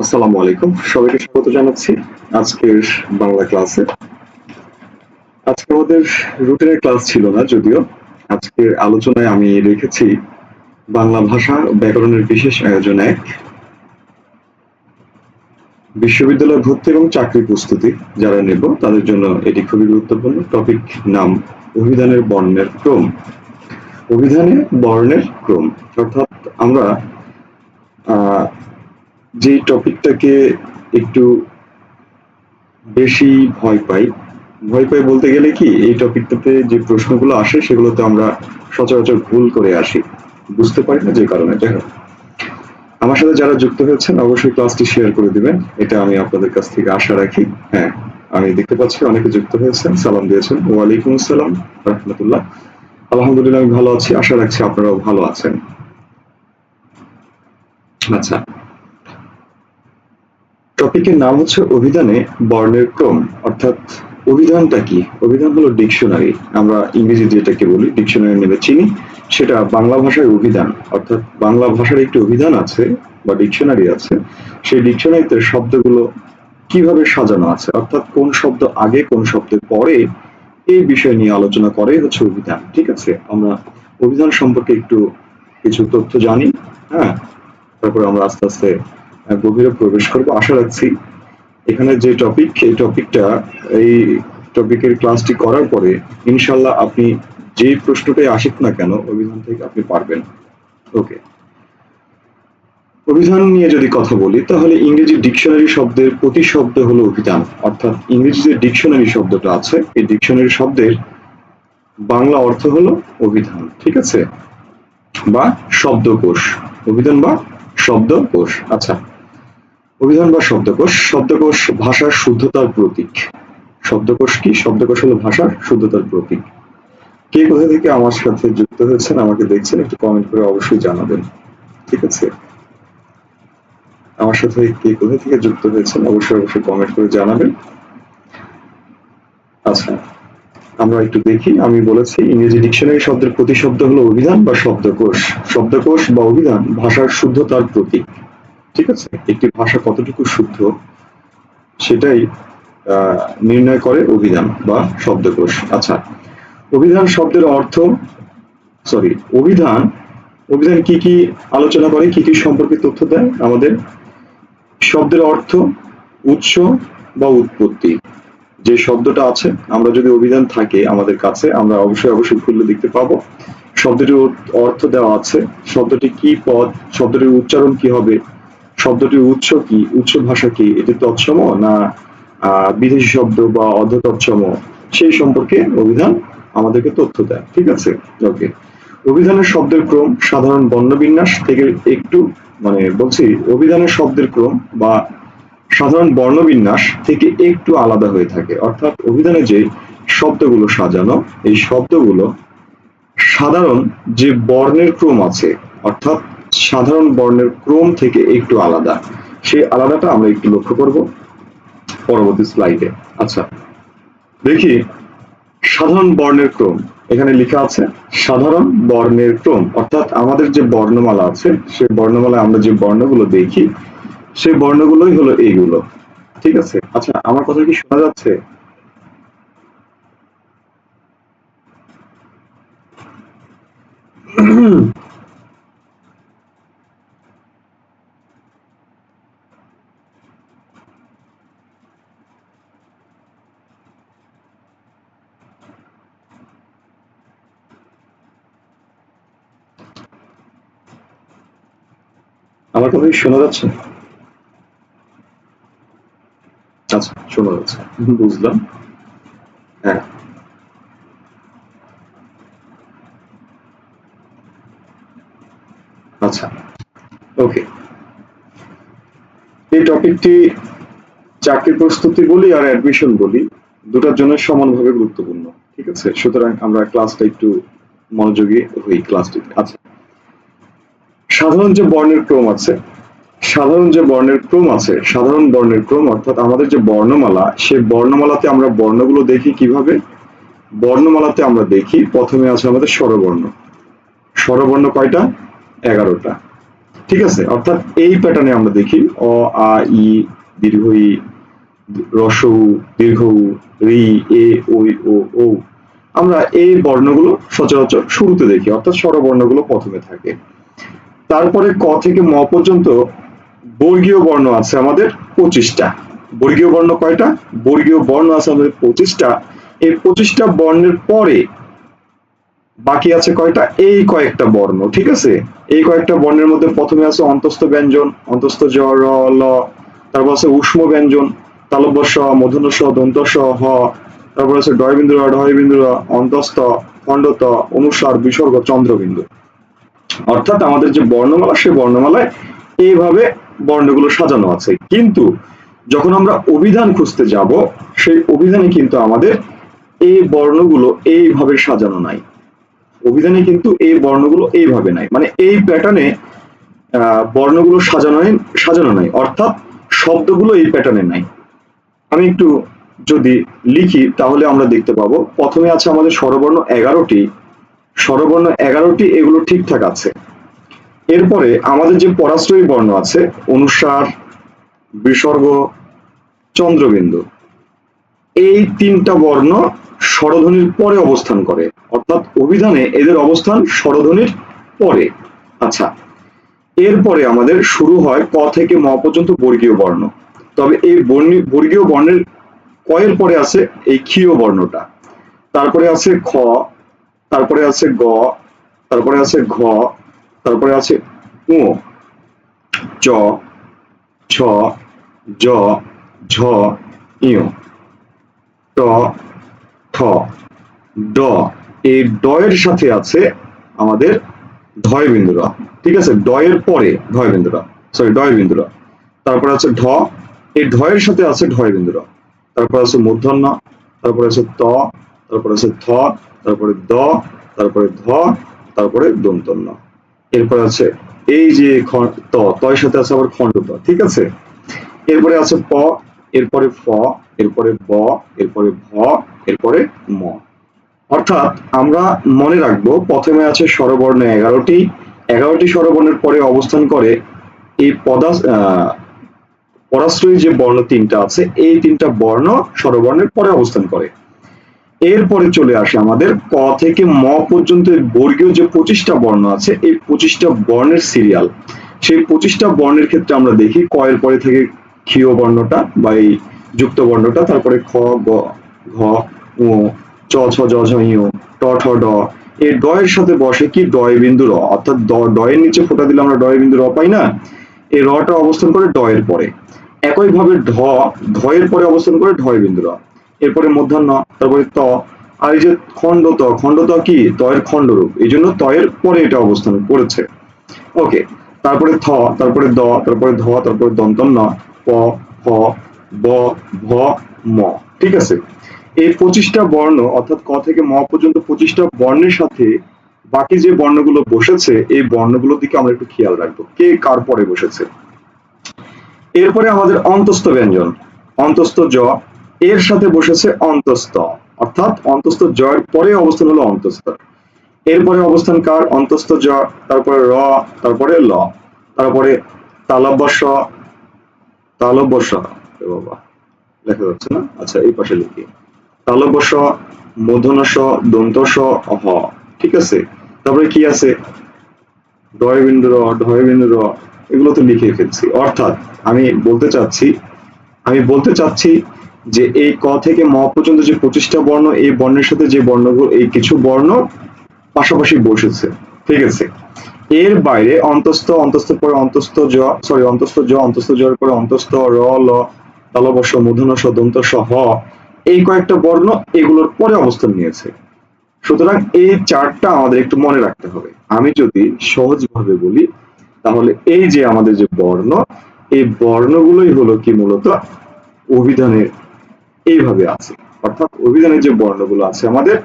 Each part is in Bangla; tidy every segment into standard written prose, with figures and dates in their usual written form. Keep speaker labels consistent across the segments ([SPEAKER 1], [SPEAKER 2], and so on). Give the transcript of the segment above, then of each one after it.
[SPEAKER 1] আসসালামু আলাইকুম, সবাইকে স্বাগত জানাচ্ছি আজকের বাংলা ক্লাসে। আজকে আমাদের রুটিনের ক্লাস ছিল না, যদিও আজকের আলোচনায় আমি রেখেছি বাংলা ভাষা ও ব্যাকরণের বিশেষ আয়োজন এক, বিশ্ববিদ্যালয় ভর্তি এবং চাকরি প্রস্তুতি যারা নেব তাদের জন্য এটি খুবই গুরুত্বপূর্ণ টপিক। নাম অভিধানের বর্ণের ক্রম। অভিধানে বর্ণের ক্রম অর্থাৎ আমরা যে টপিকটাকে একটু বেশি ভয় পাই। ভয় পাই বলতে গেলে কি, এই টপিকটাতে যে প্রশ্নগুলো আসে সেগুলোতে আমরা সচরাচর ভুল করে আসি, বুঝতে পারি না যে কারণে। দেখো, আমার সাথে যারা যুক্ত হয়েছেন অবশ্যই ক্লাসটি শেয়ার করে দিবেন, এটা আমি আপনাদের কাছ থেকে আশা রাখি। হ্যাঁ, আমি দেখতে পাচ্ছি অনেকে যুক্ত হয়েছেন, সালাম দিয়েছেন। ওয়ালাইকুম আসসালাম রহমতুল্লাহ। আলহামদুলিল্লাহ, আমি ভালো আছি, আশা রাখছি আপনারাও ভালো আছেন। আচ্ছা, টপিকের নাম হচ্ছে অভিধানে বর্ণের ক্রম। অর্থাৎ অভিধানটা কি? অভিধান হলো ডিকশনারি, আমরা ইংরেজি যেটাকে বলি ডিকশনারি নেমে চিনি, সেটা বাংলা ভাষায় অভিধান। অর্থাৎ বাংলা ভাষার একটি অভিধান আছে বা ডিকশনারি আছে, সেই ডিকশনারিতে শব্দগুলো কিভাবে সাজানো আছে, অর্থাৎ কোন শব্দ আগে কোন শব্দের পরে, এই বিষয় নিয়ে আলোচনা করে হচ্ছে অভিধান। ঠিক আছে, আমরা অভিধান সম্পর্কে একটু কিছু তথ্য জানি। হ্যাঁ, তারপরে আমরা আস্তে আস্তে গভীরে প্রবেশ করবো আশা রাখছি। এখানে যে টপিক, এই টপিকটা, এই টপিকের ক্লাসটি করার পরে ইনশাল্লাহ আপনি যে প্রশ্নটাই আসুক না কেন অভিধান থেকে আপনি পারবেন। ওকে, অভিধান নিয়ে যদি কথা বলি তাহলে ইংরেজি ডিকশনারি শব্দের প্রতিশব্দ হলো অভিধান। অর্থাৎ ইংরেজি যে ডিকশনারি শব্দটা আছে, এই ডিকশনারি শব্দের বাংলা অর্থ হলো অভিধান। ঠিক আছে, বা শব্দকোষ। অভিধান বা শব্দকোষ। আচ্ছা, অভিধান বা শব্দকোষ। শব্দকোষ ভাষার শুদ্ধতার প্রতীক। শব্দকোষ কি? শব্দকোষ হলো ভাষার শুদ্ধতার প্রতীক। কে কোথা থেকে আমার সাথে যুক্ত হয়েছেন, আমাকে দেখছেন, একটু কমেন্ট করে অবশ্যই জানাবেন। ঠিক আছে, আমার সাথে কে কোথা থেকে যুক্ত হয়েছেন অবশ্যই অবশ্যই কমেন্ট করে জানাবেন। আচ্ছা, আমরা একটু দেখি। আমি বলেছি ইংরেজি ডিকশনারি শব্দের প্রতিশব্দ হলো অভিধান বা শব্দকোষ। শব্দকোষ বা অভিধান ভাষার শুদ্ধতার প্রতীক। ঠিক আছে, একটি ভাষা কতটুকু শুদ্ধ সেটাই নির্ণয় করে অভিধান বা শব্দকোষ। আচ্ছা, অভিধান শব্দের অর্থ, সরি, অভিধান অভিধান কি কি আলোচনা করে, কি কি সম্পর্কে তথ্য দেয় আমাদের? শব্দের অর্থ, উৎস বা উৎপত্তি। যে শব্দটা আছে, আমরা যদি অভিধান থাকে আমাদের কাছে, আমরা অবশ্যই অবশ্যই খুললে দেখতে পাবো শব্দটির অর্থ দেওয়া আছে, শব্দটি কি পদ, শব্দটির উচ্চারণ কি হবে, শব্দটির উৎস কি, উৎস ভাষা কি, এটি তৎসম না বিদেশি শব্দ বা অর্ধ তৎসম, সেই সম্পর্কে অভিধান আমাদেরকে তথ্য দেয়। ঠিক আছে, ওকে। অভিধানের শব্দের ক্রম সাধারণ বর্ণবিন্যাস থেকে একটু, মানে বলছি অভিধানের শব্দের ক্রম বা সাধারণ বর্ণবিন্যাস থেকে একটু আলাদা হয়ে থাকে। অর্থাৎ অভিধানে যে শব্দগুলো সাজানো, এই শব্দগুলো সাধারণ যে বর্ণের ক্রম আছে, অর্থাৎ সাধারণ বর্ণের ক্রম থেকে একটু আলাদা। সেই আলাদাটা আমরা একটু লক্ষ্য করব পরবর্তী স্লাইডে। আচ্ছা, দেখি সাধারণ বর্ণের ক্রম। এখানে লেখা আছে সাধারণ বর্ণের ক্রম, অর্থাৎ আমাদের যে বর্ণমালা আছে, সেই বর্ণমালায় আমরা যে বর্ণগুলো দেখি, সেই বর্ণগুলোই হলো এইগুলো। ঠিক আছে, আচ্ছা, আমার কথা কি শোনা যাচ্ছে? আমার কথা কি শোনা যাচ্ছে? আচ্ছা, শোনা যাচ্ছে, বুঝলাম। হ্যাঁ, আচ্ছা, ওকে। এই টপিকটি চাকরি প্রস্তুতি বলি আর অ্যাডমিশন বলি, দুটার জন্য সমানভাবে গুরুত্বপূর্ণ। ঠিক আছে, সুতরাং আমরা ক্লাসটা একটু মনোযোগী হই ক্লাসটিতে। আচ্ছা, সাধারণ যে বর্ণের ক্রম আছে, সাধারণ যে বর্ণের ক্রম আছে, সাধারণ বর্ণের ক্রম অর্থাৎ আমাদের যে বর্ণমালা, সেই বর্ণমালাতে আমরা বর্ণগুলো দেখি কিভাবে? বর্ণমালাতে আমরা দেখি প্রথমে আছে আমাদের স্বরবর্ণ। স্বরবর্ণ কয়টা? 11টা। ঠিক আছে, অর্থাৎ এই প্যাটার্নে আমরা দেখি অ, আ, ই, দীর্ঘ ই, রস্ব উ, দীর্ঘ উ, ঋ, এ, ঐ, ও, ঔ। আমরা এই বর্ণগুলো সচরাচর শুরুতে দেখি, অর্থাৎ স্বরবর্ণগুলো প্রথমে থাকে। তারপরে ক থেকে ম পর্যন্ত বর্গীয় বর্ণ আছে আমাদের 25টা। বর্গীয় বর্ণ কয়টা? বর্গীয় বর্ণ আছে আমাদের 25টা। এই 25টা বর্ণের পরে বাকি আছে কয়টা? এই কয়েকটা বর্ণ, ঠিক আছে। এই কয়েকটা বর্ণের মধ্যে প্রথমে আছে অন্তস্থ ব্যঞ্জন, অন্তস্থ জ, র, ল। তারপর আছে উষ্ম ব্যঞ্জন, তালব্য স, মূর্ধন্য ষ, দন্ত স, হ। তারপর আছে ডয়বিন্দু র, ঢয়বিন্দু র, অন্তস্থ, খণ্ডত, অনুস্বার, বিসর্গ, চন্দ্রবিন্দু। অর্থাৎ আমাদের যে বর্ণমালা, সেই বর্ণমালায় এইভাবে বর্ণগুলো সাজানো আছে। কিন্তু যখন আমরা অভিধান খুঁজতে যাব, সেই অভিধানে কিন্তু আমাদের এই বর্ণগুলো এইভাবে সাজানো নাই। অভিধানে কিন্তু এই বর্ণগুলো এইভাবে নাই, মানে এই প্যাটার্নে বর্ণগুলো সাজানো নাই, অর্থাৎ শব্দগুলো এই প্যাটার্নে নাই। আমি একটু যদি লিখি তাহলে আমরা দেখতে পাবো, প্রথমে আছে আমাদের স্বরবর্ণ 11টি। স্বরবর্ণ 11টি, এগুলো ঠিকঠাক আছে। এরপরে আমাদের যে পরাশ্রয়ী বর্ণ আছে, অনুস্বার, বিসর্গ, চন্দ্রবিন্দু, এই তিনটা বর্ণ স্বরধ্বনির পরে অবস্থান করে, অর্থাৎ অভিধানে এদের অবস্থান স্বরধ্বনির পরে। আচ্ছা, এরপরে আমাদের শুরু হয় ক থেকে ম পর্যন্ত বর্গীয় বর্ণ। তবে এই বর্গীয় বর্ণের কয়ের পরে আছে এই ক্ষীয় বর্ণটা, তারপরে আছে খ, তারপরে আছে গ, তারপরে আছে ঘ, তারপরে আছে উ, চ, ছ, জ, ঝ, ইয়, ট, ঠ, ড। এই ড এর সাথে আছে আমাদের ধয় বিন্দুরা, ঠিক আছে। ড এর পরে ধয় বিন্দুরা, সরি ডয় বিন্দুরা। তারপরে আছে ঢ, এই ঢ এর সাথে আছে ঢয় বিন্দুরা। তারপর আছে মূর্ধন্য, তারপরে আছে ত, তারপরে আছে থ, তারপরে দ, তারপরে ধ, তারপরে দন্তন্য। এরপর আছে এই যে ত, এর সাথে আছে আবার খণ্ডত, ঠিক আছে। এরপরে আছে প, এরপরে ফ, এরপরে ব, এরপরে ভ, এরপরে ম। অর্থাৎ আমরা মনে রাখবো, প্রথমে আছে স্বরবর্ণ 11টি। 11টি স্বরবর্ণের পরে অবস্থান করে এই পরাশ্রয়ী যে বর্ণ তিনটা আছে, এই তিনটা বর্ণ স্বরবর্ণের পরে অবস্থান করে। এরপরে চলে আসে আমাদের ক থেকে ম পর্যন্ত বর্গীয় যে 25টা বর্ণ আছে, এই 25টা বর্ণের সিরিয়াল। সেই 25টা বর্ণের ক্ষেত্রে আমরা দেখি ক এর পরে থেকে ক্ষীয় বর্ণটা বা এই যুক্ত বর্ণটা, তারপরে খ, গ, ঘ, উ, চ, ছ, জ, ঝ, ঞ, ট, ঠ, ড। এই ড এর সাথে বসে কি ডয় বিন্দু র, অর্থাৎ ড এর নিচে ফোঁটা দিলে আমরা ডয় বিন্দু র পাই না, এই রটা অবস্থান করে ড এর পরে। একইভাবে ধ এর পরে অবস্থান করে ঢয় বিন্দু র। এরপরে মূর্ধন্য, তারপরে ত। আর এই যে খণ্ডত, খণ্ডত কি ত এর খণ্ডরূপ, এই জন্য ত এর পরে এটা অবস্থান করেছে। ওকে, তারপরে থ, তারপরে দ, তারপরে ধ, তারপরে দন্তন্য, প, ফ, ব, ভ, ম, ঠিক আছে। এই 25টা বর্ণ, অর্থাৎ ক থেকে ম পর্যন্ত 25টা বর্ণের সাথে বাকি যে বর্ণগুলো বসেছে, এই বর্ণগুলোর দিকে আমরা একটু খেয়াল রাখবো, কে কার পরে বসেছে। এরপরে আমাদের অন্তস্থ ব্যঞ্জন, অন্তস্থ জ, এর সাথে বসেছে অন্তস্থ, অর্থাৎ অন্তস্থ জ এর পরে অবস্থান হলো অন্তস্থ। এরপরে অবস্থান কার? অন্তস্থ জ, তারপরে র, তারপরে ল, তারপরে তালব্য স, তালব্য স, বাবা লেখা যাচ্ছে না, আচ্ছা এই পাশে লিখি, তালব্য স, মূর্ধন্য স, দন্ত স, হ, ঠিক আছে। তারপরে কি আছে? ডয় বিন্দু র, ঢয় বিন্দু র, এগুলো তো লিখে ফেলছি। অর্থাৎ আমি বলতে চাচ্ছি যে এই ক থেকে ম পর্যন্ত যে 25টা বর্ণ, এই বর্ণের সাথে যে বর্ণগুলো, এই কিছু বর্ণ পাশাপাশি বসেছে, ঠিক আছে। এর বাইরে অন্তস্থ, অন্তস্থের পরে অন্তস্থ জ, সরি অন্তস্থ জ, অন্তস্থ জ এর পরে অন্তস্থ র, ল, তালব্য স, মূর্ধন্য স, দন্ত স, হ, এই কয়েকটা বর্ণ এগুলোর পরে অবস্থান নিয়েছে। সুতরাং এই চারটা আমাদের একটু মনে রাখতে হবে। আমি যদি সহজভাবে বলি তাহলে এই যে আমাদের যে বর্ণ, এই বর্ণগুলোই হলো কি মূলত অভিধানে এইভাবে আছে, অর্থাৎ অভিধানে যে বর্ণগুলো আছে আমাদের,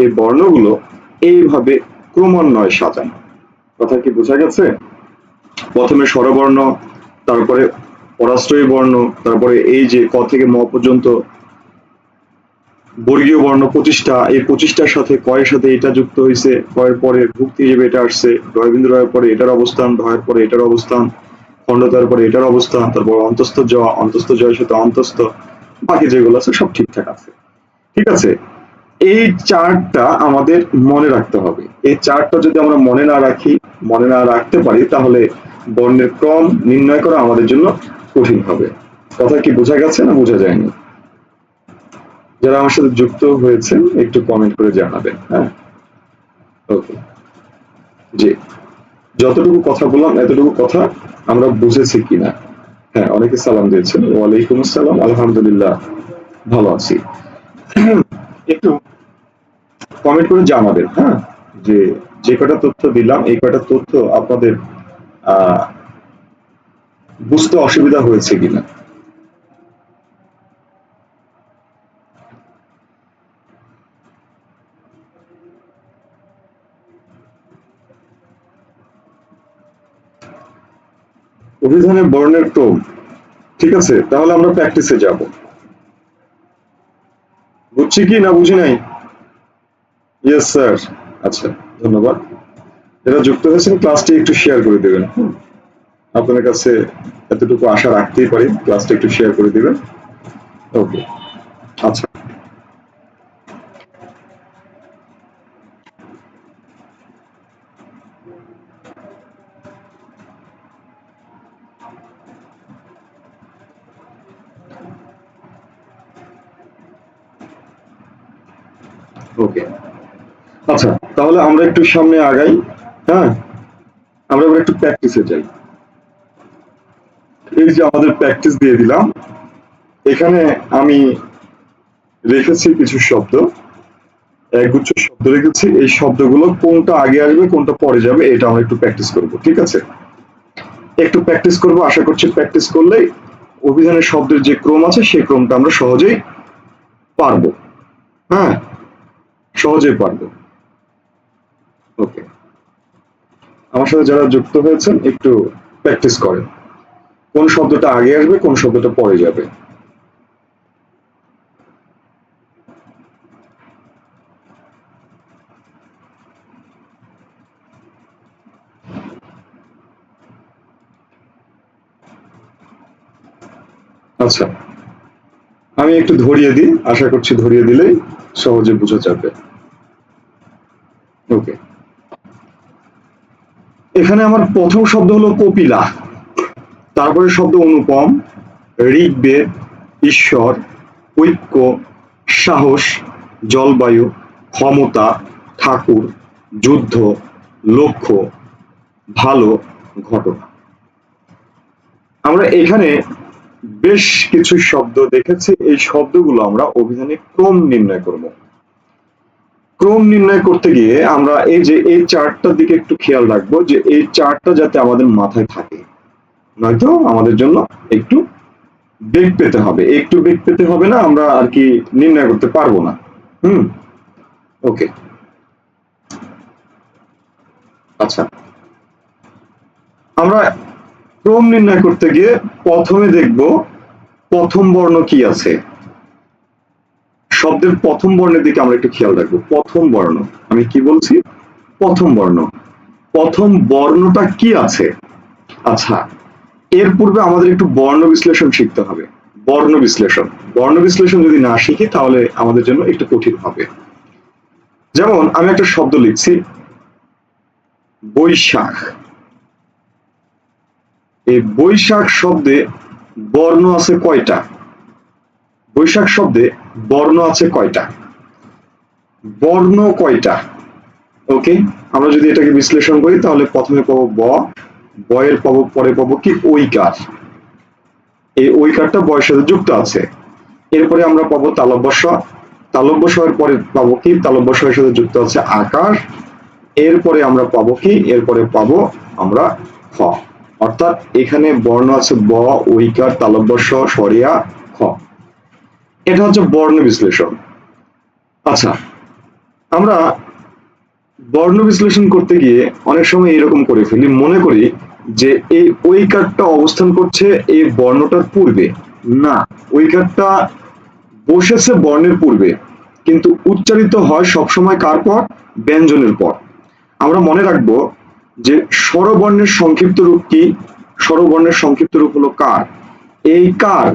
[SPEAKER 1] এই বর্ণগুলো এইভাবে ক্রমান্বয়ে সাজানো। কথা কি বোঝা গেছে? প্রথমে স্বরবর্ণ, তারপরে পরাশ্রয়ী বর্ণ, তারপরে এই যে ক থেকে ম পর্যন্ত বর্গীয় বর্ণ 25টা, এই 25টার সাথে কয়ের সাথে এটা যুক্ত হয়েছে, কয়ের পরে ভুক্তি হিসেবে এটা আসছে, ডয়বিন্দু রয়ের পরে এটার অবস্থান, ঢয়ের পরে এটার অবস্থান, খণ্ডতার পরে এটার অবস্থান, তারপর অন্তস্থ জ, অন্তস্থ জয়ের সাথে অন্তস্থ, বাকি যেগুলো আছে সব ঠিকঠাক আছে। ঠিক আছে, এই চার্টটা আমাদের মনে রাখতে হবে। এই চার্টটা যদি আমরা মনে না রাখি, মনে না রাখতে পারি, তাহলে বর্ণের ক্রম নির্ণয় করা আমাদের জন্য কঠিন হবে। কথা কি বোঝা গেছে না বোঝা যায়নি? যারা আমার সাথে যুক্ত হয়েছেন একটু কমেন্ট করে জানাবেন। হ্যাঁ, ওকে, জি, যতটুকু কথা বললাম এতটুকু কথা আমরা বুঝেছি কিনা? হ্যাঁ, অনেকে সালাম দিয়েছেন। ওয়ালাইকুম আসসালাম, আলহামদুলিল্লাহ ভালো আছি। একটু কমেন্ট করে জানাবেন, হ্যাঁ, যে যে কটা তথ্য দিলাম এই কটা তথ্য আপনাদের আহ বুঝতে অসুবিধা হয়েছে কিনা। অভিধানে বর্ণের ক্রম, ঠিক আছে, তাহলে আমরা প্র্যাকটিসে যাব। বুঝছি কি না বুঝি নাই? Yes sir. আচ্ছা, ধন্যবাদ। যারা যুক্ত হয়েছেন ক্লাসটি একটু শেয়ার করে দেবেন। আপনার কাছে এতটুকু আশা রাখতেই পারি, ক্লাসটা একটু শেয়ার করে দিবেন। ওকে, আচ্ছা, ওকে, আচ্ছা, তাহলে আমরা একটু সামনে আগাই। হ্যাঁ, আমরা এবার একটু প্র্যাকটিসে যাই। এই যে আমাদের প্র্যাকটিস দিয়ে দিলাম, এখানে আমি রেখেছি কিছু শব্দ, একগুচ্ছ শব্দ রেখেছি। এই শব্দগুলো কোনটা আগে আসবে কোনটা পরে যাবে এটা আমরা একটু প্র্যাকটিস করব, ঠিক আছে? একটু প্র্যাকটিস করব, আশা করছি প্র্যাকটিস করলেই অভিধানের শব্দের যে ক্রম আছে সেই ক্রমটা আমরা সহজেই পারবো। হ্যাঁ, সহজেই পারবো। ওকে, আমার সাথে যারা যুক্ত হয়েছেন একটু প্র্যাকটিস করেন, কোন শব্দটা আগে আসবে কোন শব্দটা পরে যাবে। আচ্ছা, আমি একটু ধরিয়ে দিই, আশা করছি ধরিয়ে দিলেই সহজে বোঝা যাবে। ওকে, এখানে আমার প্রথম শব্দ হলো কপিলা, তারপরে শব্দ অনুপম, ঋগ্বেদ, ঈশ্বর, ঐক্য, সাহস, জলবায়ু, ক্ষমতা, ঠাকুর, যুদ্ধ, লক্ষ্য, ভালো, ঘটনা। আমরা এখানে বেশ কিছু শব্দ দেখেছি, এই শব্দগুলো আমরা অভিধানে ক্রম নির্ণয় করব। ক্রম নির্ণয় করতে গিয়ে আমরা এই যে এই চার্টটার দিকে একটু খেয়াল রাখবো, যে এই চার্টটা যাতে আমাদের মাথায় থাকে, নয়তো আমাদের জন্য একটু বেগ পেতে হবে, একটু বেগ পেতে হবে না, আমরা আর কি নির্ণয় করতে পারবো না। হুম, ওকে, আচ্ছা, আমরা ক্রম নির্ণয় করতে গিয়ে প্রথমে দেখব প্রথম বর্ণ কি আছে। শব্দের প্রথম বর্ণের দিকে আমরা একটু খেয়াল রাখবো। প্রথম বর্ণ, আমি কি বলছি? প্রথম বর্ণ, প্রথম বর্ণটা কি আছে। আচ্ছা, এর পূর্বে আমাদের একটু বর্ণ বিশ্লেষণ শিখতে হবে। বর্ণ বিশ্লেষণ, বর্ণ বিশ্লেষণ যদি না শিখি তাহলে আমাদের জন্য একটু কঠিন হবে। যেমন আমি একটা শব্দ লিখছি বৈশাখ, এই বৈশাখ শব্দে বর্ণ আছে কয়টা? বৈশাখ শব্দে বর্ণ আছে কয়টা? বর্ণ কয়টা? ওকে, আমরা যদি এটাকে বিশ্লেষণ করি তাহলে প্রথমে পাবো ব, বয়ের পাবো, পরে পাবো কি ঐকার, এই ঐকারটা বয়ের সাথে যুক্ত আছে। এরপরে আমরা পাবো তালব্য স, তালব্য স এর পরে পাবো কি, তালব্য স এর সাথে যুক্ত আছে আকার। এরপরে আমরা পাবো কি, এরপরে পাবো আমরা খ। অর্থাৎ এখানে বর্ণ আছে ব, ঐকার, তালব্য স, সরিয়া, খ। এটা হচ্ছে বর্ণ বিশ্লেষণ। আচ্ছা, আমরা বর্ণ বিশ্লেষণ করতে গিয়ে অনেক সময় এরকম করে ফেলি, মনে করি যে এই ঐকারটা অবস্থান করছে এই বর্ণটার পূর্বে। না, ঐকারটা বসেছে বর্ণের পূর্বে, কিন্তু উচ্চারিত হয় সবসময় কার পর? ব্যঞ্জনের পর। আমরা মনে রাখবো যে স্বরবর্ণের সংক্ষিপ্ত রূপ কি? স্বরবর্ণের সংক্ষিপ্ত রূপ হলো কার। এই কার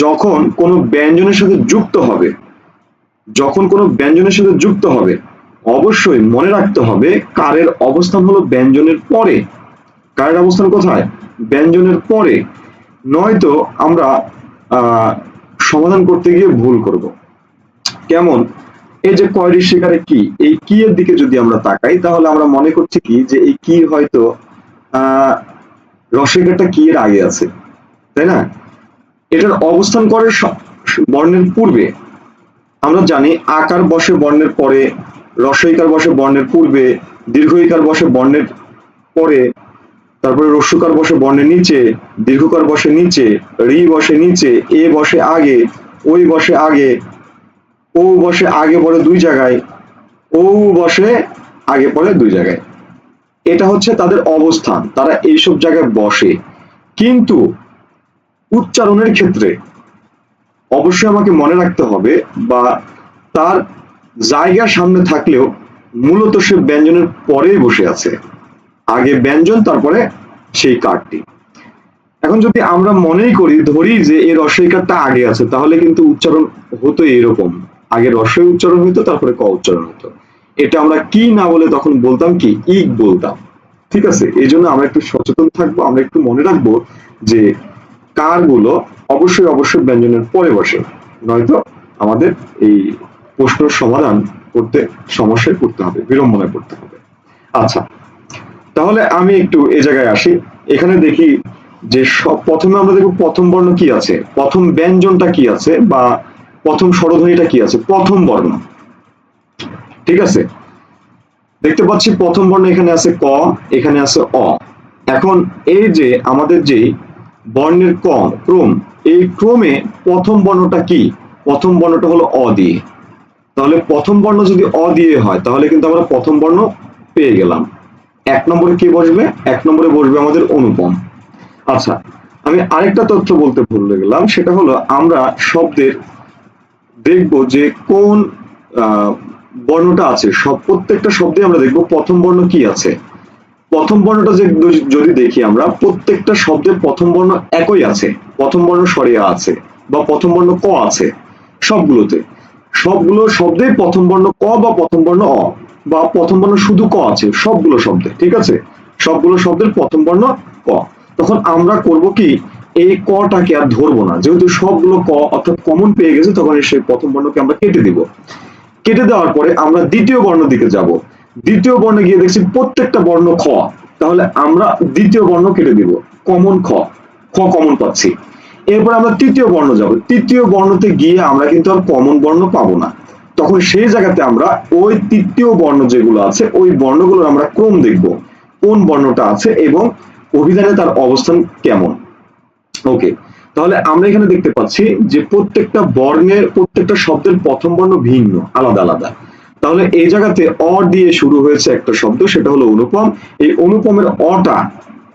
[SPEAKER 1] যখন কোনো ব্যঞ্জনের সাথে যুক্ত হবে, যখন কোনো ব্যঞ্জনের সাথে যুক্ত হবে, অবশ্যই মনে রাখতে হবে কারের অবস্থান হলো ব্যঞ্জনের পরে। কারের অবস্থান কোথায়? ব্যঞ্জনের পরে। নয়তো আমরা সমাধান করতে গিয়ে ভুল করব। কেমন? এই যে কয়রি শিকারে কি, এই কি এর দিকে যদি আমরা তাকাই তাহলে আমরা মনে করছি কি যে এই কি হয়তো আহ রসিকারটা কি এর আগে আছে, তাই না? এটার অবস্থান করে বর্ণের পূর্বে। আমরা জানি আকার বসে বর্ণের পরে, রসইকার বসে বর্ণের পূর্বে, দীর্ঘইকার বসে বর্ণের পরে, তারপরে রস্যকার বসে বর্ণের নিচে, দীর্ঘকার বসে নিচে, রি বসে নিচে, এ বসে আগে, ওই বসে আগে, ও বসে আগে পরে দুই জায়গায়, ও বসে আগে পরে দুই জায়গায়। এটা হচ্ছে তাদের অবস্থান, তারা এইসব জায়গায় বসে। কিন্তু উচ্চারণের ক্ষেত্রে অবশ্যই আমাকে মনে রাখতে হবে, বা তার জায়গা সামনে থাকলেও মূলত সে ব্যঞ্জনের পরেই বসে আছে। আগে ব্যঞ্জন, তারপরে সেই কারটি। এখন যদি আমরা মনেই করি, ধরি যে এর রস্বইকারটা আগে আছে, তাহলে কিন্তু উচ্চারণ হতো এরকম, আগে রস্বই উচ্চারণ হইতো, তারপরে ক উচ্চারণ হতো। এটা আমরা কি না বলে তখন বলতাম কি? ইক বলতাম। ঠিক আছে? এই জন্য আমরা একটু সচেতন থাকবো, আমরা একটু মনে রাখবো যে কার গুলো অবশ্যই অবশ্যই ব্যঞ্জনের পরে বসে, নয়তো আমাদের এই প্রশ্নের সমাধান করতে সমস্যায় পড়তে হবে, বিড়ম্বনায় পড়তে হবে। আচ্ছা, তাহলে আমি একটু এই জায়গায় আসি। এখানে দেখি যে সব প্রথমে আমরা দেখব প্রথম বর্ণ কি আছে, প্রথম ব্যঞ্জনটা কি আছে, বা প্রথম স্বরধ্বনিটা কি আছে, প্রথম বর্ণ। ঠিক আছে? দেখতে পাচ্ছি প্রথম বর্ণ এখানে আছে ক, এখানে আছে অ। এখন এই যে আমাদের যে বর্ণের ক্রম, এই ক্রমে প্রথম বর্ণটা কি? প্রথম বর্ণটা হলো অ দিয়ে। তাহলে প্রথম বর্ণ যদি অ দিয়ে হয় তাহলে কিন্তু আমরা প্রথম বর্ণ পেয়ে গেলাম। এক নম্বরে কে বসবে? এক নম্বরে বসবে আমাদের অনুপম। আচ্ছা, আমি আরেকটা তথ্য বলতে ভুলে গেলাম, সেটা হলো আমরা শব্দের দেখব যে কোন বর্ণটা আছে, সব প্রত্যেকটা শব্দে আমরা দেখব প্রথম বর্ণ কি আছে। প্রথম বর্ণটা যে যদি দেখি আমরা, প্রত্যেকটা শব্দের প্রথম বর্ণ একই আছে, প্রথম বর্ণ সরিয়া আছে, বা প্রথম বর্ণ ক আছে সবগুলোতে। সবগুলো শব্দে প্রথম বর্ণ ক বা প্রথম বর্ণ অ, বা প্রথম বর্ণ শুধু ক আছে সবগুলো শব্দে। ঠিক আছে? সবগুলো শব্দের প্রথম বর্ণ ক। তখন আমরা করব কি, এই কটাকে আর ধরবো না, যেহেতু সবগুলো ক অর্থাৎ কমন পেয়ে গেছে, তখন সেই প্রথম বর্ণকে আমরা কেটে দিব। কেটে দেওয়ার পরে আমরা দ্বিতীয় বর্ণ দিকে যাব। দ্বিতীয় বর্ণে গিয়ে দেখছি প্রত্যেকটা বর্ণ খ, তাহলে আমরা দ্বিতীয় বর্ণ কেটে দিব, কমন খ, খ কমন পাচ্ছি। এরপর আমরা তৃতীয় বর্ণ যাব, তৃতীয় বর্ণতে গিয়ে আমরা কিন্তু আর কমন বর্ণ পাবো না, তখন সেই জায়গাতে আমরা ওই তৃতীয় বর্ণ যেগুলো আছে ওই বর্ণগুলোর আমরা ক্রম দেখব, কোন বর্ণটা আছে এবং অভিধানে তার অবস্থান কেমন। ওকে, তাহলে আমরা এখানে দেখতে পাচ্ছি যে প্রত্যেকটা বর্ণের, প্রত্যেকটা শব্দের প্রথম বর্ণ ভিন্ন, আলাদা আলাদা। তাহলে এই জায়গাতে অ দিয়ে শুরু হয়েছে একটা শব্দ, সেটা হলো অনুপম। এই অনুপমের অটা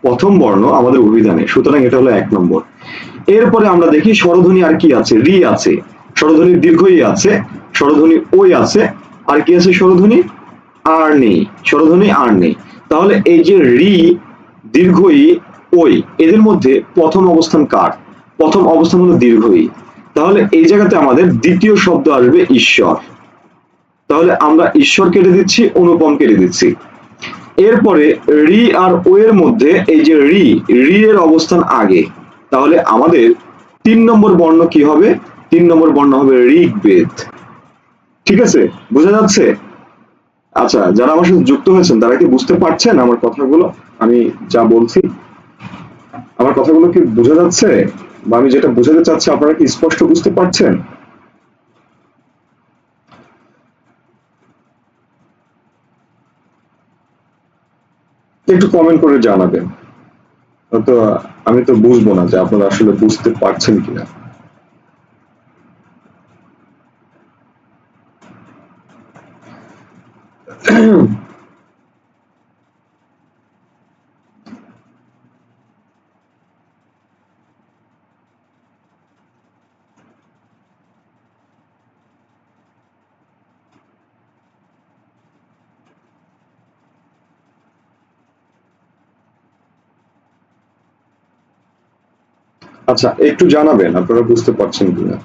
[SPEAKER 1] প্রথম বর্ণ আমাদের অভিধানে, সুতরাং এটা হলো এক নম্বর। এরপরে আমরা দেখি স্বরধ্বনি আর কি আছে, রি আছে, স্বরধ্বনি দীর্ঘই আছে, স্বরধ্বনি ওই আছে, আর কি আছে স্বরধ্বনি? আর নেই, স্বরধ্বনি আর নেই। তাহলে এই যে রি, দীর্ঘই, ওই, এদের মধ্যে প্রথম অবস্থান কার? প্রথম অবস্থান হলো দীর্ঘই। তাহলে এই জায়গাতে আমাদের দ্বিতীয় শব্দ আসবে ঈশ্বর। তাহলে আমরা ঈশ্বর কেটে দিচ্ছি, অনুপম কেটে দিচ্ছি। এরপরে রি আর ও এর মধ্যে এই যে রি, রি এর অবস্থান আগে, তাহলে আমাদের 3 নম্বর বর্ণ কি হবে? 3 নম্বর বর্ণ হবে ঋগ্বেদ। ঠিক আছে? বোঝা যাচ্ছে? আচ্ছা, যারা আমার সাথে যুক্ত হয়েছেন তারা কি বুঝতে পারছেন আমার কথাগুলো? আমি যা বলছি, আমার কথাগুলো কি বোঝা যাচ্ছে, বা আমি যেটা বোঝাতে চাচ্ছি আপনারা কি স্পষ্ট বুঝতে পারছেন? একটু কমেন্ট করে জানাবেন, তো আমি তো বুঝবো না যে আপনারা আসলে বুঝতে পারছেন কিনা। আচ্ছা, একটু জানাবেন আপনারা বুঝতে পারছেন কিনা।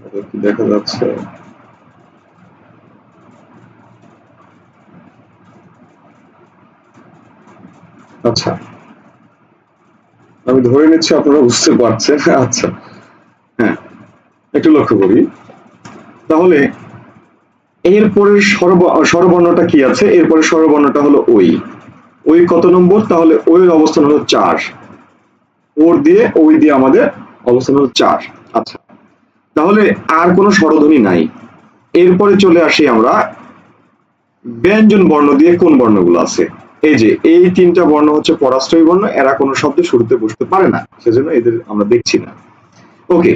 [SPEAKER 1] এটা কি দেখা যাচ্ছে? আচ্ছা, আমি ধরে নিচ্ছি আপনারা বুঝতে পারছেন। আচ্ছা, হ্যাঁ, একটু লক্ষ্য করি। তাহলে এরপরের স্বরবর্ণটা কি আছে? এরপরে স্বরবর্ণটা হলো ওই। ওই কত নম্বর? তাহলে ওই এর অবস্থান হলো 4। ওর দিয়ে ওই দিয়ে আমাদের অবস্থান হলো 4। আচ্ছা, তাহলে আর কোনো স্বরধ্বনি নাই। এরপরে চলে আসি আমরা ব্যঞ্জন বর্ণ দিয়ে কোন বর্ণগুলো আছে। এই যে এই তিনটা বর্ণ হচ্ছে পরাশ্রয়ী বর্ণ, এরা কোনো শব্দে শুরুতে বসতে পারে না, সেজন্য এদের আমরা দেখছি না। ওকে,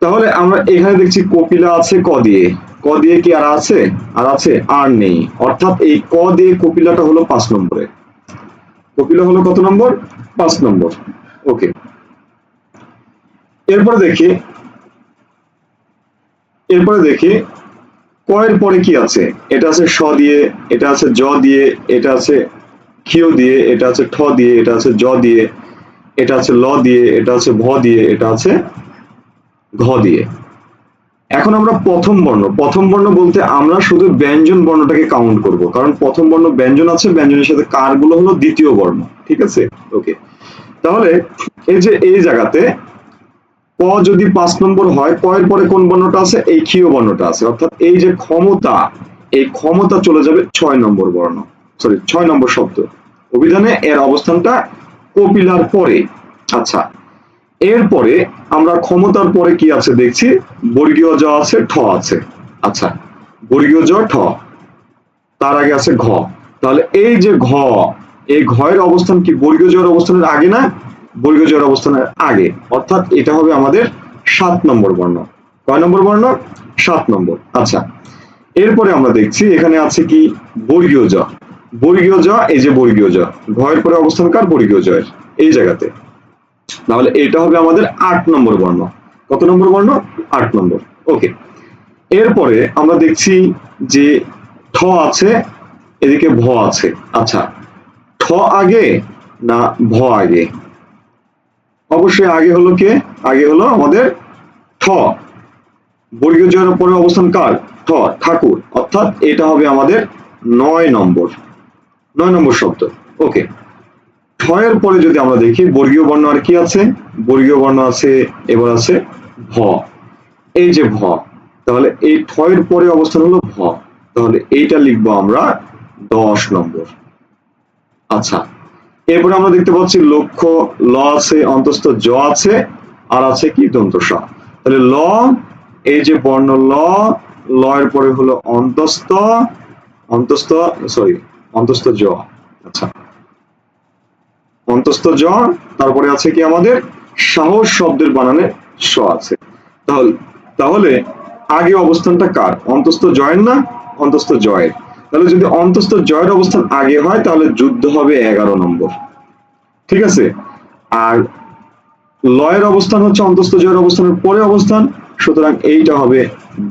[SPEAKER 1] তাহলে আমরা এখানে দেখছি কপিলা আছে ক দিয়ে। ক দিয়ে কি আর আছে? আর আছে? আর নেই। অর্থাৎ এই ক দিয়ে কপিলাটা হলো 5 নম্বরে। কপিলা হলো কত নম্বর? 5 নম্বর। ওকে, এরপরে দেখি এরপরে দেখি ক এর পরে কি আছে। এটা আছে স দিয়ে, এটা আছে জ দিয়ে, এটা আছে ক্ষিয় দিয়ে, এটা আছে ঠ দিয়ে, এটা আছে জ দিয়ে, এটা আছে ল দিয়ে, এটা আছে ভ দিয়ে, এটা আছে ঘ দিয়ে। এখন আমরা প্রথম বর্ণ বলতে আমরা শুধু ব্যঞ্জন বর্ণটাকে কাউন্ট করব, কারণ প্রথম বর্ণ ব্যঞ্জন আছে, ব্যঞ্জনের সাথে কার গুলো হলো দ্বিতীয় বর্ণ। ঠিক আছে? ওকে, তাহলে এই যে এই জায়গাতে ক যদি 5 নম্বর হয়, ক এর পরে কোন বর্ণটা আছে? এই ক্ষীয় বর্ণটা আছে। অর্থাৎ এই যে ক্ষমতা, এই ক্ষমতা চলে যাবে 6 নম্বর বর্ণ, সরি 6 নম্বর শব্দ। অভিধানে এর অবস্থানটা কপিলার পরে। আচ্ছা, এরপরে আমরা ক্ষমতার পরে কি আছে দেখছি, বর্গীয় জ আছে, ঠ আছে। আচ্ছা, বর্গীয় জ ঠ, তার আগে আছে ঘ। তাহলে এই যে ঘ, এই ঘ এর অবস্থান কি বর্গীয় জ এর অবস্থানের আগে না? বর্গীয় জ এর অবস্থানের আগে। অর্থাৎ এটা হবে আমাদের 7 নম্বর বর্ণ। কয় নম্বর বর্ণ? 7 নম্বর। আচ্ছা, এরপরে আমরা দেখছি এখানে আছে কি বর্গীয় জ। বর্গীয় জ, এই যে বর্গীয় জ, ঘ এর পরে অবস্থান কার? বর্গীয় জ এর, এই জায়গাতে। তাহলে এটা হবে আমাদের 8 নম্বর বর্ণ। কত নম্বর বর্ণ? 8 নম্বর। ওকে, এরপরে আমরা দেখছি যে ঠ আছে, এদিকে ভ আছে। আচ্ছা, ঠ আগে না ভ আগে? অবশ্যই আগে হলো কে? আগে হলো আমাদের ঠ। বর্গীয় জয়ের পরে অবস্থান কার? ঠ, ঠাকুর। অর্থাৎ এটা হবে আমাদের 9 নম্বর, 9 নম্বর শব্দ। ওকে, ঠ এর পরে যদি আমরা দেখি বর্গীয় বর্ণ আর কি আছে? বর্গীয় বর্ণ আছে, এবার আছে ভ। এই যে ভ, তাহলে এই ঠ এর পরে অবস্থান হলো ভ। তাহলে এইটা লিখবো আমরা 10 নম্বর। আচ্ছা, এরপরে আমরা দেখতে পাচ্ছি লক্ষ্য, ল আছে, অন্তস্থ জ আছে, আর আছে কি দন্ত স। তাহলে ল, এই যে বর্ণ ল, ল এর পরে হলো অন্তস্থ, অন্তস্থ সরি অন্তস্থ জ। আচ্ছা, অন্তস্থ জ, তারপরে আছে কি আমাদের সাহস শব্দের বানানে স আছে। তাহলে তাহলে আগে অবস্থানটা কার? অন্তস্থ জয়ের না? অন্তস্থ জয়ের। তাহলে যদি অন্তস্থ জয়ের অবস্থান আগে হয় তাহলে যুদ্ধ হবে 11 নম্বর। ঠিক আছে? আর লয়ের অবস্থান হচ্ছে অন্তস্থ জয়ের অবস্থানের পরে অবস্থান, সুতরাং এইটা হবে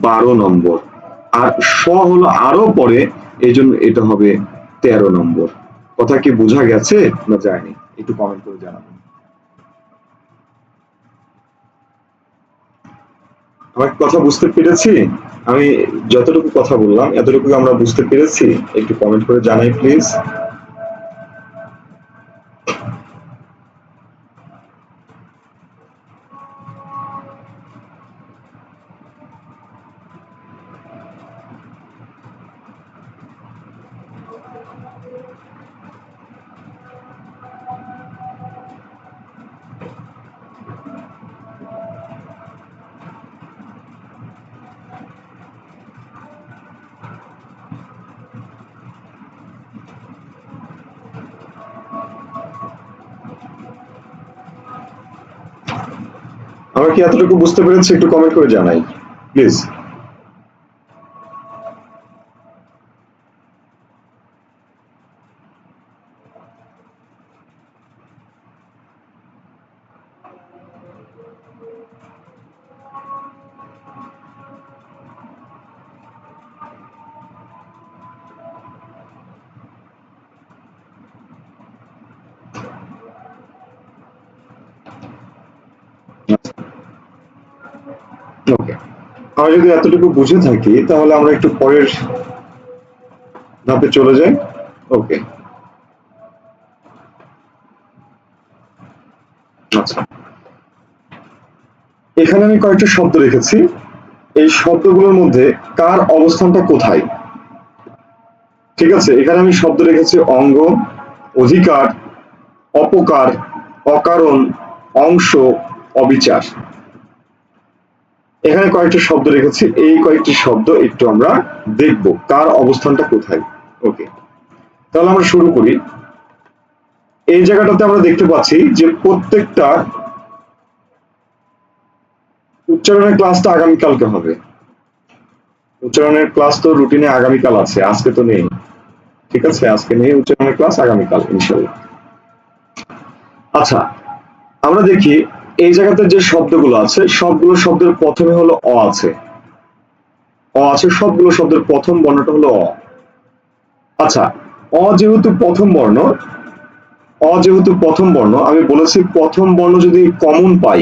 [SPEAKER 1] 12 নম্বর। আর স হলো আরো পরে, এই জন্য এটা হবে 13 নম্বর। কথা কি বোঝা গেছে না যায়নি? একটু কমেন্ট করে জানাবেন। আমার কথা বুঝতে পেরেছি? আমি যতটুকু কথা বললাম এতটুকু আমরা বুঝতে পেরেছি? একটু কমেন্ট করে জানাই প্লিজ। আমরা কি এতটুকু বুঝতে পেরেছি? একটু কমেন্ট করে জানাই প্লিজ। ওকে, আমরা যদি এতটুকু বুঝে থাকি তাহলে আমরা একটু পরের ধাপে চলে যাই। ওকে, আচ্ছা, এখানে আমি কয়েকটা শব্দ রেখেছি। এই শব্দগুলোর মধ্যে কার অবস্থানটা কোথায়? ঠিক আছে, এখানে আমি শব্দ রেখেছি অঙ্গ, অধিকার, অপকার, অকারণ, অংশ, অবিচার। এখানে কয়েকটা শব্দ রেখেছি, এই কয়েকটি শব্দ একটু আমরা দেখব কার অবস্থানটা কোথায়। ওকে, তাহলে আমরা শুরু করি। এই জায়গাটাতে আমরা দেখতে পাচ্ছি যে প্রত্যেকটা উচ্চারণের ক্লাসটা আগামীকালকে হবে। উচ্চারণের ক্লাস তো রুটিনে আগামীকাল আছে, আজকে তো নেই। ঠিক আছে, আজকে নেই উচ্চারণের ক্লাস, আগামীকাল ইনশাল্লাহ। আচ্ছা, আমরা দেখি এই জায়গাতে যে শব্দগুলো আছে সবগুলো শব্দের প্রথমে হলো অ আছে। অ আছে, সবগুলো শব্দের প্রথম বর্ণটা হলো অ। আচ্ছা, অ যেহেতু প্রথম বর্ণ, আমি বলেছি প্রথম বর্ণ যদি কমন পাই,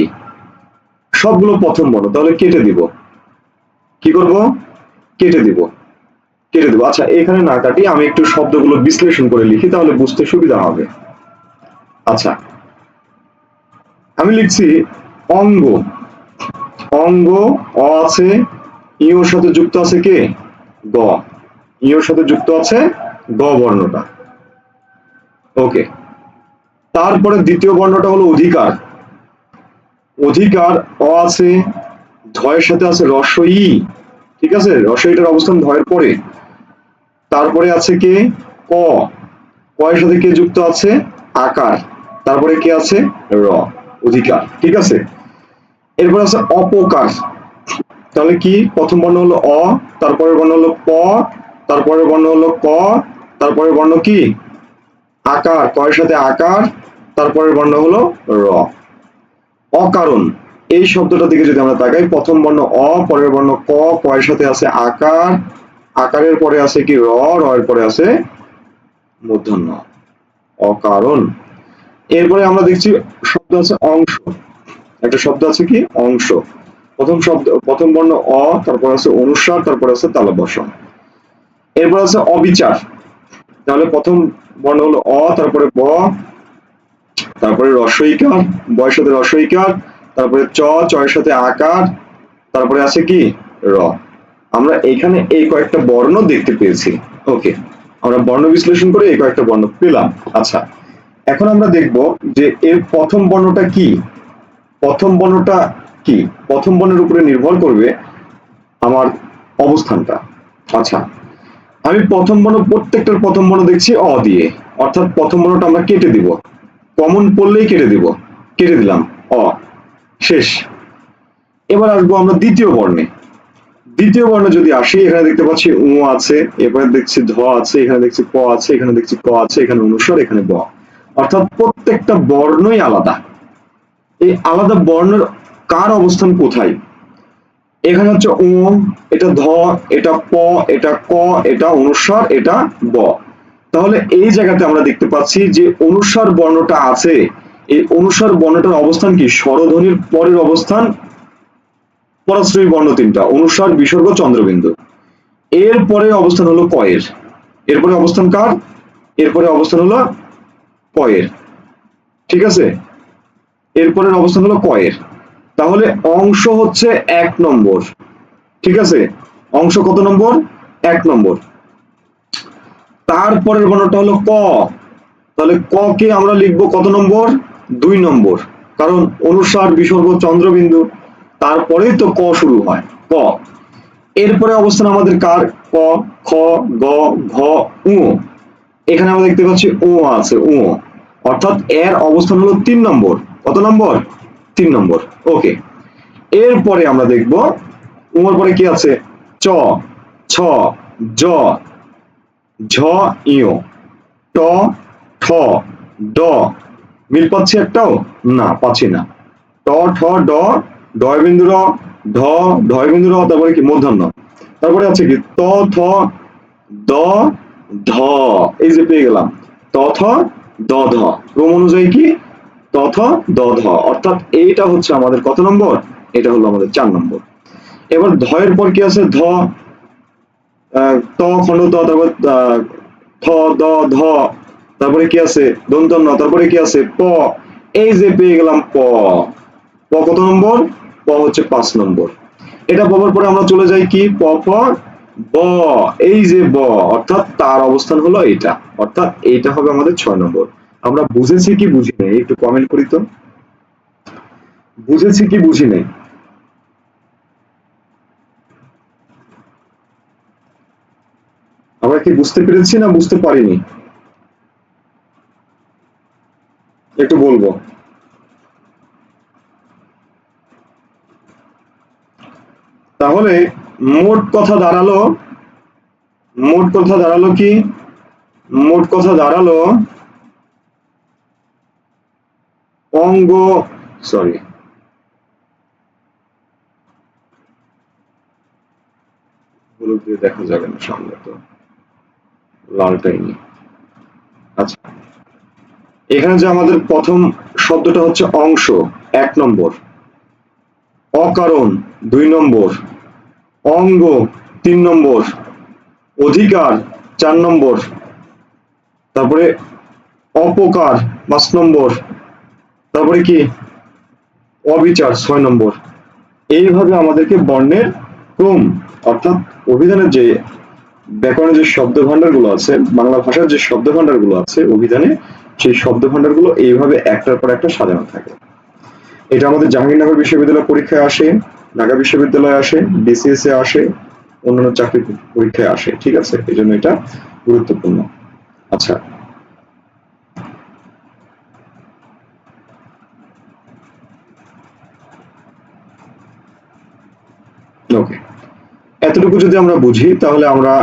[SPEAKER 1] সবগুলো প্রথম বর্ণ, তাহলে কেটে দিব। কি করব? কেটে দিব। আচ্ছা, এখানে না কাটি, আমি একটু শব্দগুলো বিশ্লেষণ করে লিখি, তাহলে বুঝতে সুবিধা হবে। আচ্ছা, আমি লিখছি অঙ্গ। অঙ্গ, অ আছে, ইওর সাথে যুক্ত আছে কে? গ। ইওর সাথে যুক্ত আছে গ বর্ণটা। ওকে, তারপরে দ্বিতীয় বর্ণটা হলো অধিকার। অধিকার, অ আছে, ধয়ের সাথে আছে রস্ব ই। ঠিক আছে, রস্ব ইটার অবস্থান ধয়ের পরে। তারপরে আছে কে? ক। কয়ের সাথে কে যুক্ত আছে? আকার। তারপরে কে আছে? র। অধিকার। ঠিক আছে, এরপর আছে অপকার। তাহলে কি? প্রথম বর্ণ হলো অ, তারপরের বর্ণ হলো প, তারপরের বর্ণ হলো ক, তারপরের বর্ণ কি? আকার। কয়ের সাথে আকার, তারপরের বর্ণ হলো র। অকারণ, এই শব্দটার দিকে যদি আমরা তাকাই, প্রথম বর্ণ অ, পরের বর্ণ ক, কয়ের সাথে আছে আকার, আকারের পরে আছে কি? র, র এর পরে আছে মূর্ধন্য। অকারণ। এরপরে আমরা দেখছি শব্দ আছে অংশ। একটা শব্দ আছে কি? অংশ। প্রথম বর্ণ অ, তারপর আছে অনুস্বার, তারপর আছে তালব্য শ। এরপর আছে অবিচার। তাহলে প্রথম বর্ণ হলো অ, তারপরে ব, তারপরে রস্বইকার, বয়ের সাথে রস্বইকার, তারপরে চ, চয়ের সাথে আকার, তারপরে আছে কি? র। আমরা এখানে এই কয়েকটা বর্ণ দেখতে পেয়েছি। ওকে, আমরা বর্ণ বিশ্লেষণ করে এই কয়েকটা বর্ণ পেলাম। আচ্ছা, এখন আমরা দেখব যে এর প্রথম বর্ণটা কি। প্রথম বর্ণটা কি? প্রথম বর্ণের উপরে নির্ভর করবে আমার অবস্থানটা। আচ্ছা, আমি প্রথম বর্ণ, প্রত্যেকটার প্রথম বর্ণ দেখছি অ দিয়ে, অর্থাৎ প্রথম বর্ণটা আমরা কেটে দিব। কমন পড়লেই কেটে দিব। কেটে দিলাম, অ, শেষ। এবার আসবো আমরা দ্বিতীয় বর্ণে। দ্বিতীয় বর্ণে যদি আসি, এখানে দেখতে পাচ্ছি উ আছে, এরপরে দেখছি ধ আছে, এখানে দেখছি প আছে, এখানে দেখছি ক আছে, এখানে অনুস্বার, এখানে ব। অর্থাৎ প্রত্যেকটা বর্ণই আলাদা। এই আলাদা বর্ণের কার অবস্থান কোথায়? এখানে হচ্ছে উ, এটা ধ, এটা প, এটা ক, এটা অনুস্বার, এটা ব। তাহলে এই জায়গাতে আমরা দেখতে পাচ্ছি যে অনুস্বার বর্ণটা আছে। এই অনুস্বার বর্ণটার অবস্থান কি? স্বরধ্বনির পরের অবস্থান পরাশ্রয়ী বর্ণ তিনটা, অনুস্বার, বিসর্গ, চন্দ্রবিন্দু। এরপরে অবস্থান হলো কয়ের। এরপরে অবস্থান কার? এরপরে অবস্থান হলো কয়ের। ঠিক আছে, এরপরের অবস্থান হলো কয়ের। তাহলে অংশ হচ্ছে 1 নম্বর। ঠিক আছে, অংশ কত নম্বর? 1 নম্বর। তারপরের বর্ণটা হলো ক। তাহলে ক কে আমরা লিখবো কত নম্বর? 2 নম্বর। কারণ অনুস্বার, বিসর্গ, চন্দ্রবিন্দু, তারপরেই তো ক শুরু হয়, ক। এরপরে অবস্থান আমাদের কার? ক, খ, গ, ঘ, উ। এখানে আমরা দেখতে পাচ্ছি ও আছে, ও, অর্থাৎ এর অবস্থান হলো 3 নম্বর। কত নম্বর? 3 নম্বর। ওকে, এরপরে আমরা দেখব উমর পরে কি আছে, চ, ছ, জ, ঝ, ইয়, ট, ঠ, ড। মিল পাচ্ছি একটাও? না, পাচ্ছি না। ট, ঠ, ড, ডয় বিন্দু র, ঢ, ঢয় বিন্দু র, তারপরে কি মূর্ধন্য। তারপরে আছে কি ত, থ, দ, ধ। এই যে পেয়ে গেলাম ত, থ, দ, ধ। ক্রম অনুযায়ী কি ত, থ, দ, ধ। অর্থাৎ এইটা হচ্ছে আমাদের কত নম্বর? এটা হলো আমাদের 4 নম্বর। এবার ধয়ের পর কি আছে, ধ, ত খন্ড ত, তারপর থ, দ, ধ, তারপরে কি আছে দন্ত ন, তারপরে কি আছে প। এই যে পেয়ে গেলাম প। প কত নম্বর? প হচ্ছে 5 নম্বর। এটা পাওয়ার পরে আমরা চলে যাই কি প, প, ব। এই যে ব, অর্থাৎ তার অবস্থান হলো এটা, অর্থাৎ এইটা হবে আমাদের 6 নম্বর। আমরা বুঝেছি কি বুঝি নাই একটু কমেন্ট করি তো, বুঝেছি কি বুঝি নাই। আমরা কি বুঝতে পেরেছি না বুঝতে পারিনি একটু বলবো। তাহলে মোট কথা দাঁড়ালো, মোট কথা দাঁড়ালো কি, মোট কথা দাঁড়ালো অঙ্গ, সরি হলুদ দিয়ে দেখা যাবে না সামনে তো, লালটাই নেই। আচ্ছা, এখানে যে আমাদের প্রথম শব্দটা হচ্ছে অংশ 1 নম্বর, অকারণ 2 নম্বর, অঙ্গ 3 নম্বর, অধিকার 4 নম্বর, তারপরে অপকার 5 নম্বর, তারপরে কি অবিচার 6 নম্বর। এইভাবে আমাদেরকে বর্ণের ক্রম, অর্থাৎ অভিধানের যে ব্যাকরণের যে শব্দ ভান্ডার গুলো আছে, বাংলা ভাষার যে শব্দ ভান্ডার গুলো আছে অভিধানে, সেই শব্দ ভান্ডার গুলো এইভাবে একটার পর একটা সাজানো থাকে। এটা আমাদের জাহাঙ্গীরনগর বিশ্ববিদ্যালয় পরীক্ষায় আসে, ঢাকা বিশ্ববিদ্যালয়ে আসে, বিসিএস এ আসে, অন্যান্য চাকরি পরীক্ষায় আসে। ঠিক আছে, এই জন্য এটা গুরুত্বপূর্ণ। আচ্ছা, ওকে, এতটুকু যদি আমরা বুঝি তাহলে আমরা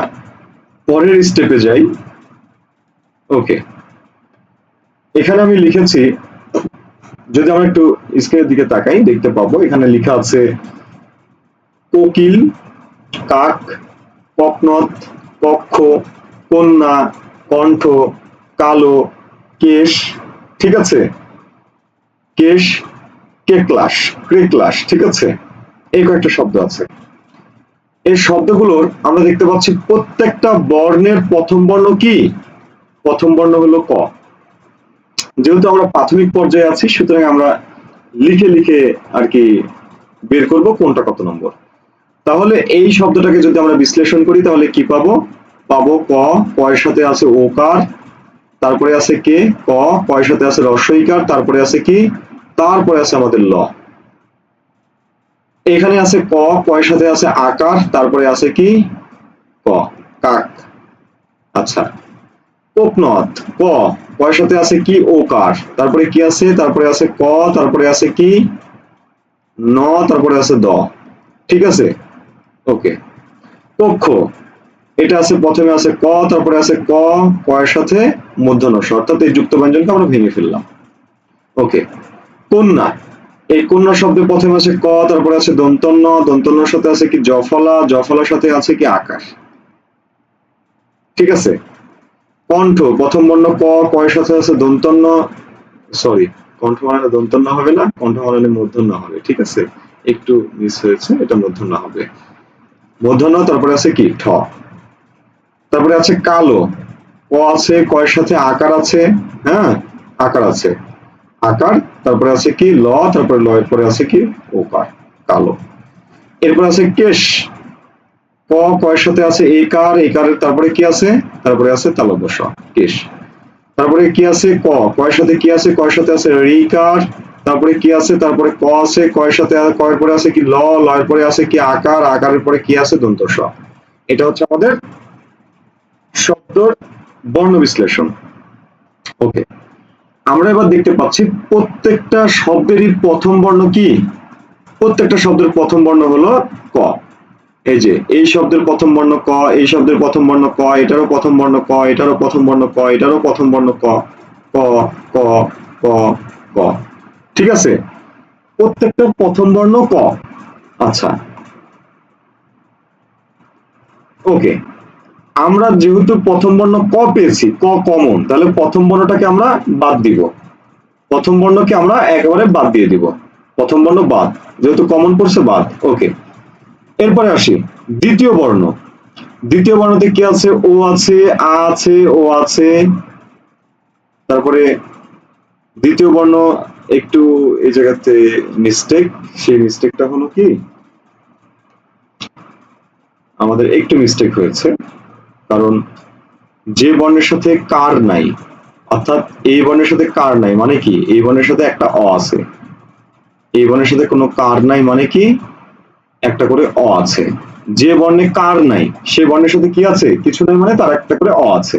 [SPEAKER 1] পরের স্টেপে যাই। ওকে, এখানে আমি লিখেছি, যদি আমরা একটু স্ক্রিনের দিকে তাকাই দেখতে পাবো এখানে লেখা আছে কোকিল, কাক, ককনথ, কক্ষ, কন্যা, কণ্ঠ, কালো, কেশ। ঠিক আছে, কেশ, কেক্লাস, ক্রেক্লাস। ঠিক আছে, এই কয়েকটা শব্দ আছে। এই শব্দগুলোর আমরা দেখতে পাচ্ছি প্রত্যেকটা বর্ণের প্রথম বর্ণ কি, প্রথম বর্ণ হলো ক। যেহেতু আমরা প্রাথমিক পর্যায়ে আছি সুতরাং আমরা লিখে লিখে আর কি বের করব কোনটা কত নম্বর। তাহলে এই শব্দটাকে যদি আমরা বিশ্লেষণ করি তাহলে কি পাবো, পাবো ক, ক এর সাথে আছে ওকার, তারপরে আছে কে, ক, ক এর সাথে আছে রস্বইকার, তারপরে আছে কি, তারপরে আছে আমাদের ল। এখানে আছে ক, ক এর সাথে আছে আকার, তারপরে আছে কি ক, কাক। আচ্ছা, কোকনথ, ক, ক এর সাথে আছে কি ওকার, তারপরে কি আছে, তারপরে আছে ক, তারপরে আছে কি ন, তারপরে আছে দ। ঠিক আছে, ওকে। কক্ষ, এটা আছে প্রথমে আছে ক, তারপরে আছে ক, ক এর সাথে মূর্ধন্য ষ, অর্থাৎ এই যুক্ত ব্যঞ্জনকে আমরা ভেঙে ফেললাম। ওকে, কন্যা, এই কন্যা শব্দে প্রথমে আছে ক, তারপরে আছে দন্তন্য, দন্তন্যর সাথে আছে কি জফলা, জফলার সাথে আছে কি আকার। ঠিক আছে, কণ্ঠ, প্রথম বর্ণ ক, ক এর সাথে আছে দন্তন্য, সরি কণ্ঠ মানে দন্তন্য হবে না, কণ্ঠ মানে মূর্ধন্য হবে। ঠিক আছে, একটু মিস হয়েছে, এটা মূর্ধন্য হবে, মূর্ধন্য। তারপরে আছে কি ঠ, তারপরে আছে কালো, ক আছে, ক এর সাথে আকার আছে, হ্যাঁ আকার আছে, আকার, তারপরে আছে কি ল, তারপরে ল এর পরে আছে কি ওকার, কালো। এরপর আছে কেশ, ক, ক এর সাথে আছে একার, একারের তারপরে কি আছে, তারপরে আছে তালব্য শ, কেশ। তারপরে কি আছে ক, ক এর সাথে কি আছে, ক এর সাথে আছে রিকার, তারপরে কি আছে, তারপরে ক আছে, ক এর সাথে ক এর পরে আছে কি ল, ল এর পরে আছে কি আকার, আকারের পরে কি আছে দন্ত স। এটা হচ্ছে আমাদের শব্দর বর্ণ বিশ্লেষণ। ওকে, আমরা এবার দেখতে পাচ্ছি প্রত্যেকটা শব্দেরই প্রথম বর্ণ কি, প্রত্যেকটা শব্দের প্রথম বর্ণ হলো ক। এই যে এই শব্দের প্রথম বর্ণ ক, এই শব্দের প্রথম বর্ণ ক, এটারও প্রথম বর্ণ ক, এটারও প্রথম বর্ণ ক, এটারও প্রথম বর্ণ ক, ক ক ক ক। ঠিক আছে, প্রত্যেকটার প্রথম বর্ণ ক। আচ্ছা, ওকে, আমরা যেহেতু প্রথম বর্ণ ক পেয়েছি, ক কমন, তাহলে প্রথম বর্ণটাকে আমরা বাদ দিব, প্রথম বর্ণকে আমরা একেবারে বাদ দিয়ে দিব, প্রথম বর্ণ বাদ, যেহেতু কমন পড়ছে বাদ। ওকে, এরপরে আসি দ্বিতীয় বর্ণ। দ্বিতীয় বর্ণতে কি আছে? ও আছে, আ আছে, ও আছে। তারপরে দ্বিতীয় বর্ণ একটু এই জায়গাতে মিস্টেক, সেই মিস্টেকটা হলো কি, আমাদের একটু মিস্টেক হয়েছে, কারণ যে বর্ণের সাথে কার নাই, অর্থাৎ এই বর্ণের সাথে কার নাই মানে কি, এই বর্ণের সাথে একটা অ আছে, এই বর্ণের সাথে কোনো কার নাই মানে কি, একটা করে অ আছে। যে বর্ণে কার নাই সে বর্ণের সাথে কি আছে? কিছু নাই, মানে তার একটা করে অ আছে।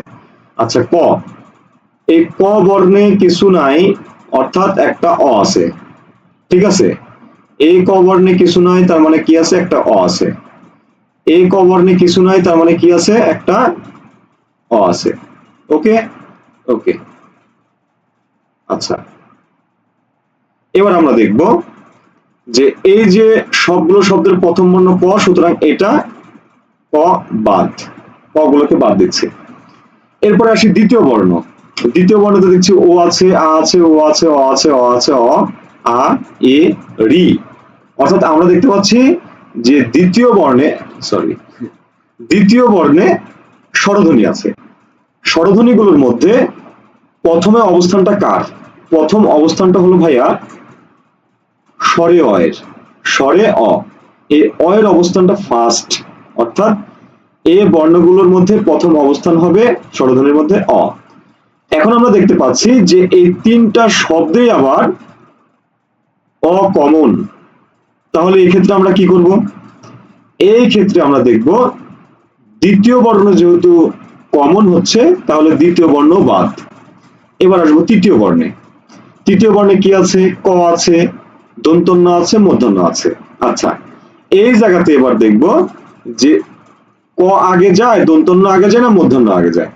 [SPEAKER 1] আচ্ছা, ক, এই ক বর্ণে কিছু নাই, অর্থাৎ একটা অ আছে। ঠিক আছে, এই ক বর্ণে কিছু নাই, তার মানে কি আছে? একটা অ আছে। এই ক বর্ণে কিছু নাই, তার মানে কি আছে? একটা অ আছে। ওকে ওকে, আচ্ছা, এবার আমরা দেখব যে এই যে সবগুলো শব্দের প্রথম বর্ণ ক, সুতরাং এটা ক বাদ, ক গুলোকে বাদ দিচ্ছে। এরপরে আসি দ্বিতীয় বর্ণ। দ্বিতীয় বর্ণতে দেখছি ও আছে, আ আছে, ও আছে, অ আছে, অ আছে, অ, আ, এ, রি। অর্থাৎ আমরা দেখতে পাচ্ছি যে দ্বিতীয় বর্ণে স্বরধ্বনি আছে। স্বরধ্বনিগুলোর মধ্যে প্রথমে অবস্থানটা কার? প্রথম অবস্থানটা হলো ভাইয়া স্বরে অ এর, স্বরে অ, এই অ এর অবস্থানটা ফার্স্ট, অর্থাৎ এ বর্ণগুলোর মধ্যে প্রথম অবস্থান হবে স্বরধ্বনির মধ্যে অ। এখন আমরা দেখতে পাচ্ছি যে এই তিনটা শব্দেই আবার অকমন। তাহলে এই ক্ষেত্রে আমরা কি করব? এই ক্ষেত্রে আমরা দেখব দ্বিতীয় বর্ণ যেহেতু কমন হচ্ছে, তাহলে দ্বিতীয় বর্ণ বাদ। এবার আসবো তৃতীয় বর্ণে। তৃতীয় বর্ণে কি আছে? ক আছে, দন্তন্য আছে, মূর্ধন্য আছে। আচ্ছা, এই জায়গাতে এবার দেখব যে ক আগে যায়, দন্তন্য আগে যায় না মূর্ধন্য আগে যায়?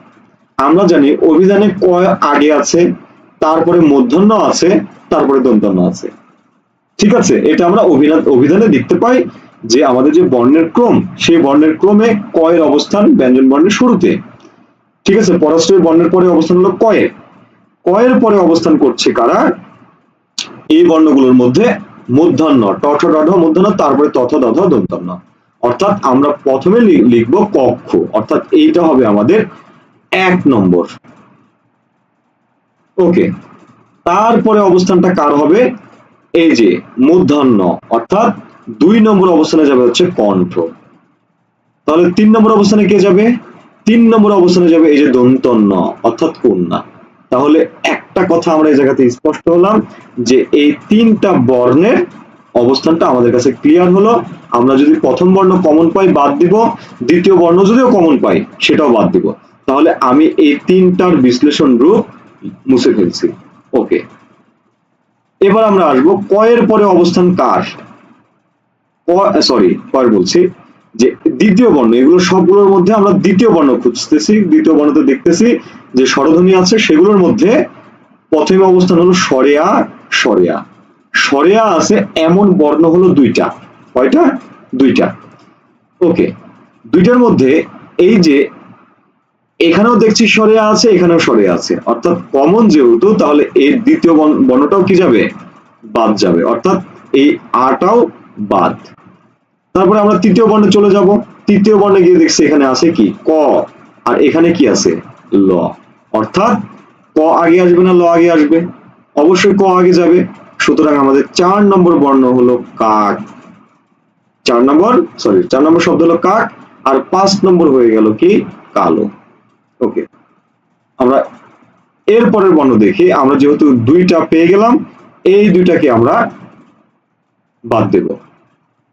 [SPEAKER 1] আমরা জানি অভিধানে ক আগে আছে, তারপরে মূর্ধন্য আছে, তারপরে দন্তন্য আছে। ঠিক আছে, এটা আমরা অভিধানে দেখতে পাই যে আমাদের যে বর্ণের ক্রম, সেই বর্ণের ক্রমে ক এর অবস্থান ব্যঞ্জন বর্ণের শুরুতে। ঠিক আছে, পরস্পরের বর্ণের পরে অবস্থান হলো ক এর, ক এর পরে অবস্থান করছে কারা? এই বর্ণগুলোর মধ্যে মূর্ধন্য, ট ঠ ড ঢ মূর্ধন্য, তারপরে ত থ দ ধ দন্তন্য। অর্থাৎ আমরা প্রথমে লিখবো কক্ষ, অর্থাৎ এইটা হবে আমাদের 1 নম্বর। ওকে, তারপরে অবস্থানটা কার হবে? এই যে মূর্ধন্য, অর্থাৎ 2 নম্বর অবস্থানে যাবে হচ্ছে কণ্ঠ। তাহলে 3 নম্বর অবস্থানে কে যাবে? 3 নম্বর অবস্থানে যাবে এই যে দন্তন্য, অর্থাৎ কন্যা। তাহলে একটা কথা আমরা এই জায়গাতে স্পষ্ট হলাম যে এই তিনটা বর্ণের অবস্থানটা আমাদের কাছে ক্লিয়ার হলো। আমরা যদি প্রথম বর্ণ কমন পাই বাদ দিব, দ্বিতীয় বর্ণ যদিও কমন পাই সেটাও বাদ দিব। তাহলে আমি এই তিনটার বিশ্লেষণ রূপ মুছে ফেলছি। ওকে, এবার আমরা আসবো ক এর পরে অবস্থান কার? কয়ের বলছি যে দ্বিতীয় বর্ণ, এগুলো সবগুলোর মধ্যে আমরা দ্বিতীয় বর্ণ খুঁজতেছি। দ্বিতীয় বর্ণতে দেখতেছি যে স্বরধ্বনি আছে, সেগুলোর মধ্যে প্রথম অবস্থান হলো স্বরেয়া। স্বরেয়া, স্বরেয়া আছে এমন বর্ণ হলো দুইটা। কয়টা? দুইটা। ওকে, দুইটার মধ্যে এই যে এখানেও দেখছি স্বরেয়া আছে, এখানেও স্বরেয়া আছে, অর্থাৎ কমন যেহেতু, তাহলে এর দ্বিতীয় বর্ণটাও কি যাবে? বাদ যাবে, অর্থাৎ এই আটাও বাদ। তারপরে আমরা তৃতীয় বর্ণে চলে যাব। তৃতীয় বর্ণে গিয়ে দেখছি এখানে আছে কি? ক, আর এখানে কি আছে? ল। অর্থাৎ ক আগে আসবে না ল আগে আসবে? অবশ্যই ক আগে যাবে। সুতরাং আমাদের 4 নম্বর বর্ণ হলো কাক। 4 নম্বর শব্দ হলো কাক, আর 5 নম্বর হয়ে গেল কি? কালো। ওকে, আমরা এরপরের বর্ণ দেখি। আমরা যেহেতু দুইটা পেয়ে গেলাম, এই দুইটাকে আমরা বাদ দেব,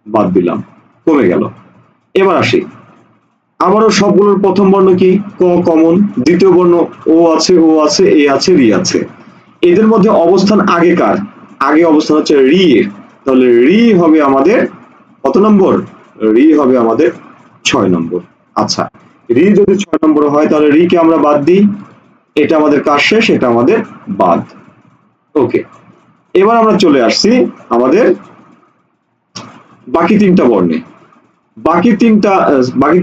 [SPEAKER 1] বাদ দিলাম, কমে গেল। এবার আসি, আবারও সবগুলোর প্রথম বর্ণ কি? ক কমন। দ্বিতীয় বর্ণ ও আছে, ও আছে, এ আছে, রি আছে। এদের মধ্যে অবস্থান আগে কার? আগে অবস্থান হচ্ছে রি এর। তাহলে রি হবে আমাদের কত নম্বর? রি হবে আমাদের 6 নম্বর। আচ্ছা, রি যদি 6 নম্বর হয় তাহলে রি কে আমরা বাদ দিই, এটা আমাদের কাজ শেষ, এটা আমাদের বাদ। ওকে, এবার আমরা চলে আসছি আমাদের বাকি তিনটা বর্ণে। বাকি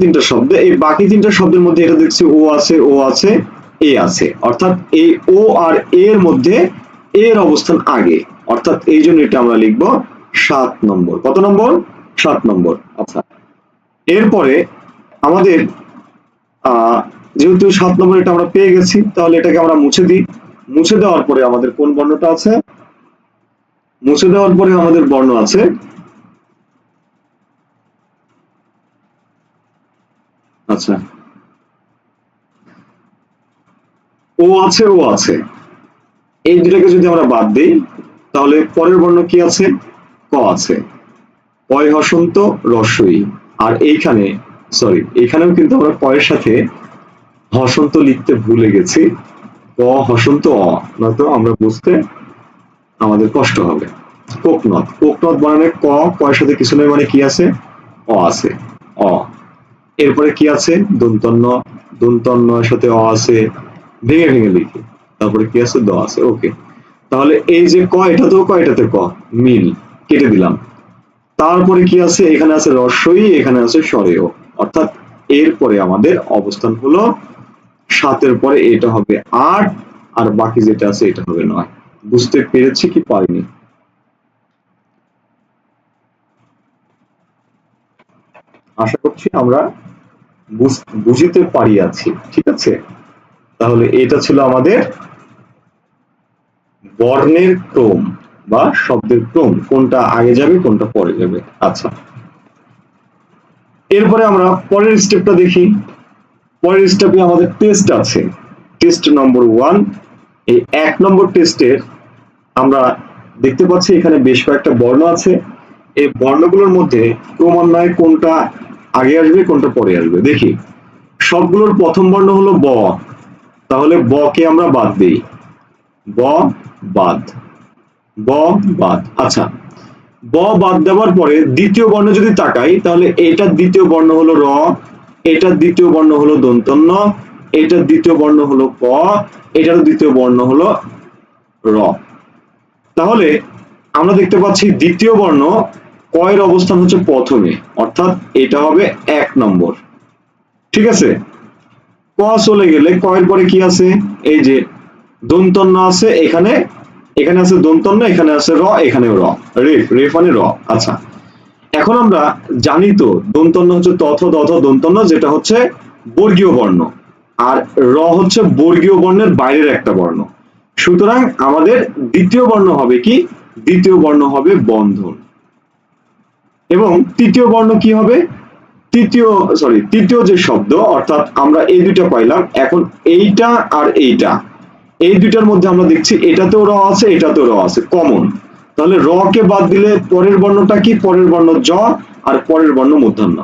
[SPEAKER 1] তিনটা শব্দে, এই বাকি তিনটা শব্দের মধ্যে এটা দেখছি ও আছে, ও আছে, এ আছে, অর্থাৎ এই ও আর এর মধ্যে এর অবস্থান আগে, অর্থাৎ এই জন্য এটা আমরা লিখব 7 নম্বর। কত নম্বর? 7 নম্বর। আচ্ছা, এরপরে আমাদের যেহেতু 7 নম্বর এটা আমরা পেয়ে গেছি, তাহলে এটাকে আমরা মুছে দিই। মুছে দেওয়ার পরে আমাদের কোন বর্ণটা আছে? মুছে দেওয়ার পরে আমাদের বর্ণ আছে, আচ্ছা, ও আছে, ও আছে, এই দুটাকে যদি আমরা বাদ দিই তাহলে পরের বর্ণ কি আছে? ক আছে। পয় হসন্ত রস্বই। আর এইখানে সরি, এখানেও কিন্তু আমরা পয়ের সাথে হসন্ত লিখতে ভুলে গেছি। ক হসন্ত অ, নয়তো আমরা বুঝতে আমাদের কষ্ট হবে। কোকনদ, কোকনদ বানানে ক, কয়ের সাথে কিছু নয় মানে কি আছে? অ আছে, অ। এরপরে কি আছে? দন্তন্য, দন্তন্যর সাথে অ আছে, ভেঙে ভেঙে লিখি। তারপরে কি আছে? দ আছে। ওকে, তাহলে এই যে ক, এটাতেও ক, এটাতে ক, মিল, কেটে দিলাম। তারপরে কি আছে? এখানে আছে রস্বই, এখানে আছে স্বরেয়, অর্থাৎ এরপরে আমাদের অবস্থান হলো 7-এর পরে এটা হবে 8, আর বাকি যেটা আছে এটা হবে 9। বুঝতে পেরেছি কি পারিনি? আশা করছি আমরা বুঝিতে পারিয়াছি। ঠিক আছে, তাহলে এটা ছিল আমাদের বর্ণের ক্রম বা শব্দের ক্রম, কোনটা আগে যাবে কোনটা পরে যাবে। আচ্ছা, এরপরে আমরা পরের স্টেপটা দেখি। পরের স্টেপে আমাদের টেস্ট আছে, টেস্ট নম্বর 1। এই 1 নম্বর টেস্টের আমরা দেখতে পাচ্ছি এখানে বেশ কয়েকটা বর্ণ আছে। এই বর্ণগুলোর মধ্যে ক্রমান্বয়ে কোনটা আগে আসবে কোনটা পরে আসবে দেখি। সবগুলোর প্রথম বর্ণ হলো ব, তাহলে ব কে আমরা বাদ দিই, ব বাদ, ব বাদ। আচ্ছা, ব বাদ দেওয়ার পরে দ্বিতীয় বর্ণ যদি তাকাই তাহলে এটার দ্বিতীয় বর্ণ হলো র, এটার দ্বিতীয় বর্ণ হলো দন্তন্য, এটার দ্বিতীয় বর্ণ হলো ক, এটার দ্বিতীয় বর্ণ হলো র। তাহলে আমরা দেখতে পাচ্ছি দ্বিতীয় বর্ণ ক এর অবস্থান হচ্ছে প্রথমে, অর্থাৎ এটা হবে 1 নম্বর। ঠিক আছে, ক চলে গেলে ক এর পরে কি আছে? এই যে দন্তন্য আছে, এখানে এখানে আছে দন্তন্য, এখানে আছে র, এখানেও র, রেফ, রেফ মানে র। আচ্ছা, এখন আমরা জানি তো দন্তন্য হচ্ছে তথ দথ দন্তন্য, যেটা হচ্ছে বর্গীয় বর্ণ, আর র হচ্ছে বর্গীয় বর্ণের বাইরের একটা বর্ণ। সুতরাং আমাদের দ্বিতীয় বর্ণ হবে কি? দ্বিতীয় বর্ণ হবে বন্ধন। এবং তৃতীয় বর্ণ কি হবে? তৃতীয় যে শব্দ, অর্থাৎ আমরা এই দুইটা পাইলাম, এখন এইটা আর এইটা, এই দুইটার মধ্যে আমরা দেখছি এটাতেও র আছে, এটাতেও র আছে, কমন। তাহলে র কে বাদ দিলে পরের বর্ণটা কি? পরের বর্ণ জ, আর পরের বর্ণ মূর্ধন্য।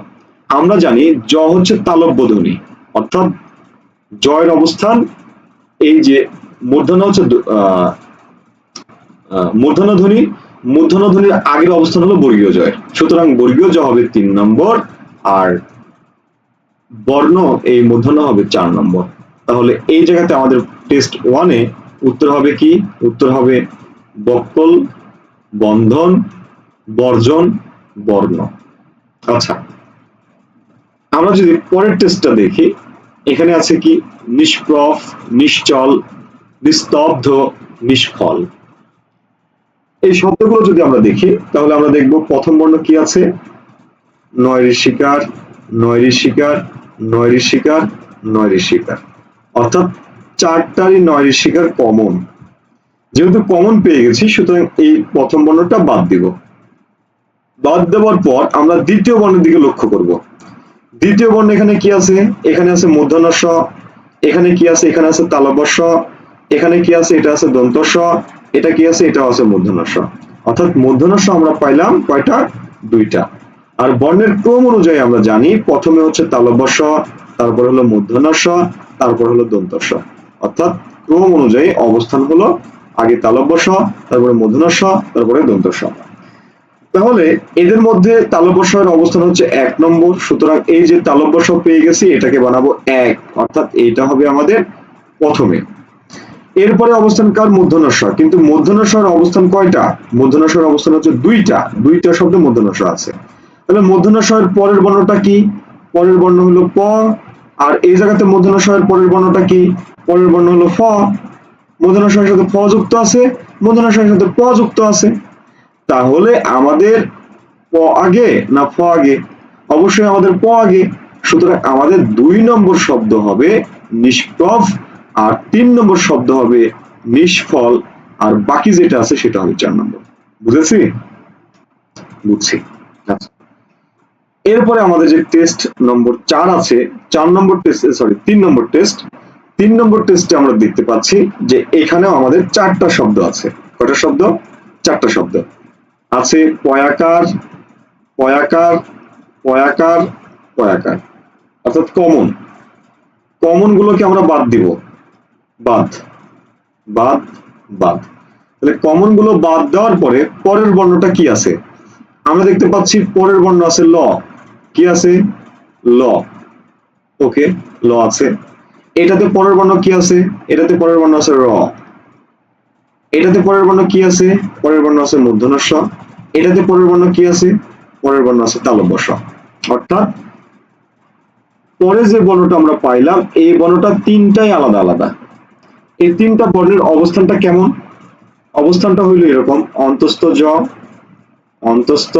[SPEAKER 1] আমরা জানি জ হচ্ছে তালব্য ধ্বনি, অর্থাৎ জয়ের অবস্থান এই যে মূর্ধন্য হচ্ছে মূর্ধন্য ধ্বনি, মূর্ধন্য ধ্বনির আগের অবস্থান হলো বর্গীয় জয়, সুতরাং বর্গীয় জ হবে 3 নম্বর, আর বর্ণ এই মূর্ধন্য হবে 4 নম্বর। তাহলে এই জায়গাতে আমাদের টেস্ট 1 এ উত্তর হবে কি? উত্তর হবে বক্কল, বন্ধন, বর্জন, বর্ণ। আচ্ছা, আমরা যদি পরের টেস্টটা দেখি, এখানে আছে কি? নিষ্প্রভ, নিশ্চল, নিস্তব্ধ, নিষ্ফল। এই শব্দগুলো যদি আমরা দেখি তাহলে আমরা দেখব প্রথম বর্ণ কি আছে? নয় ঋষিকার, নয় ঋষিকার, নয় ঋষিকার, নয় ঋষিকার, অর্থাৎ চারটারই নয় ঋষিকার কমন। যেহেতু কমন পেয়ে গেছি, সুতরাং এই প্রথম বর্ণটা বাদ দিব। বাদ দেওয়ার পর আমরা দ্বিতীয় বর্ণের দিকে লক্ষ্য করব। দ্বিতীয় বর্ণ এখানে কি আছে? এখানে আছে মূর্ধন্য স, এখানে কি আছে? এখানে আছে তালব্য স, এখানে কি আছে? এটা আছে দন্ত স, এটা কি আছে? এটা আছে মূর্ধন্য স। অর্থাৎ মূর্ধন্য স আমরা পাইলাম কয়টা? 2টা। আর বর্ণের ক্রম অনুযায়ী আমরা জানি প্রথমে হচ্ছে তালব্য স, তারপর হলো মূর্ধন্য স, তারপর হলো দন্ত স। অর্থাৎ ক্রম অনুযায়ী অবস্থান হলো আগে তালব্য স, তারপরে মূর্ধন্য স, তারপরে দন্ত স। তাহলে এদের মধ্যে তালব্য স্বরের অবস্থান হচ্ছে 1 নম্বর, সুতরাং এই যে তালব্য স্বর পেয়ে গেছি এটাকে বানাবো 1, অর্থাৎ এইটা হবে আমাদের প্রথমে। এরপরে অবস্থান কার? মূর্ধন্য ষ, কিন্তু মূর্ধন্য স্বর অবস্থান কয়টা? মূর্ধন্য স্বর অবস্থান হচ্ছে দুইটা শব্দে মূর্ধন্য ষ আছে। তাহলে মূর্ধন্য স্বরের পরের বর্ণটা কি? পরের বর্ণ হলো প, আর এই জায়গাতে মূর্ধন্য স্বরের পরের বর্ণটা কি? পরের বর্ণ হলো ফ। মূর্ধন্য স্বরের সাথে ফ যুক্ত আছে, মূর্ধন্য স্বরের সাথে প যুক্ত আছে। তাহলে আমাদের প আগে না ফ আগে? অবশ্যই আমাদের প আগে। সুতরাং আমাদের 2 নম্বর শব্দ হবে নিষ্প্রভ, আর 3 নম্বর শব্দ হবে নিষ্ফল, আর বাকি যেটা আছে সেটা হবে 4 নম্বর। বুঝেছি? বুঝছি। আচ্ছা, এরপরে আমাদের যে টেস্ট নম্বর 4 আছে, 3 নম্বর টেস্টে আমরা দেখতে পাচ্ছি যে এখানেও আমাদের 4টা শব্দ আছে। কয়টা শব্দ? 4টা শব্দ আছে। পয়াকার, পয়াকার, পয়াকার, পয়াকার, অর্থাৎ কমন গুলোকে আমরা বাদ দিব। বাদ, বাদ, বাদ। তাহলে কমন গুলো বাদ দেওয়ার পরে পরের বর্ণটা কি আছে? আমরা দেখতে পাচ্ছি পরের বর্ণ আছে ল। কি আছে? ল। ওকে, ল আছে। এটাতে পরের বর্ণ কি আছে? এটাতে পরের বর্ণ আছে র। এটাতে পরের বর্ণ কি আছে? পরের বর্ণ আছে মূর্ধন্য ষ। এটাতে পরের বর্ণ কি আছে? পরের বর্ণ আছে তালব্য ষ। অর্থাৎ পরে যে বর্ণটা আমরা পাইলাম এই বর্ণটা 3টাই আলাদা আলাদা। এই 3টা বর্ণের অবস্থানটা কেমন? অবস্থানটা হইল এরকম: অন্তস্থ জ, অন্তস্থ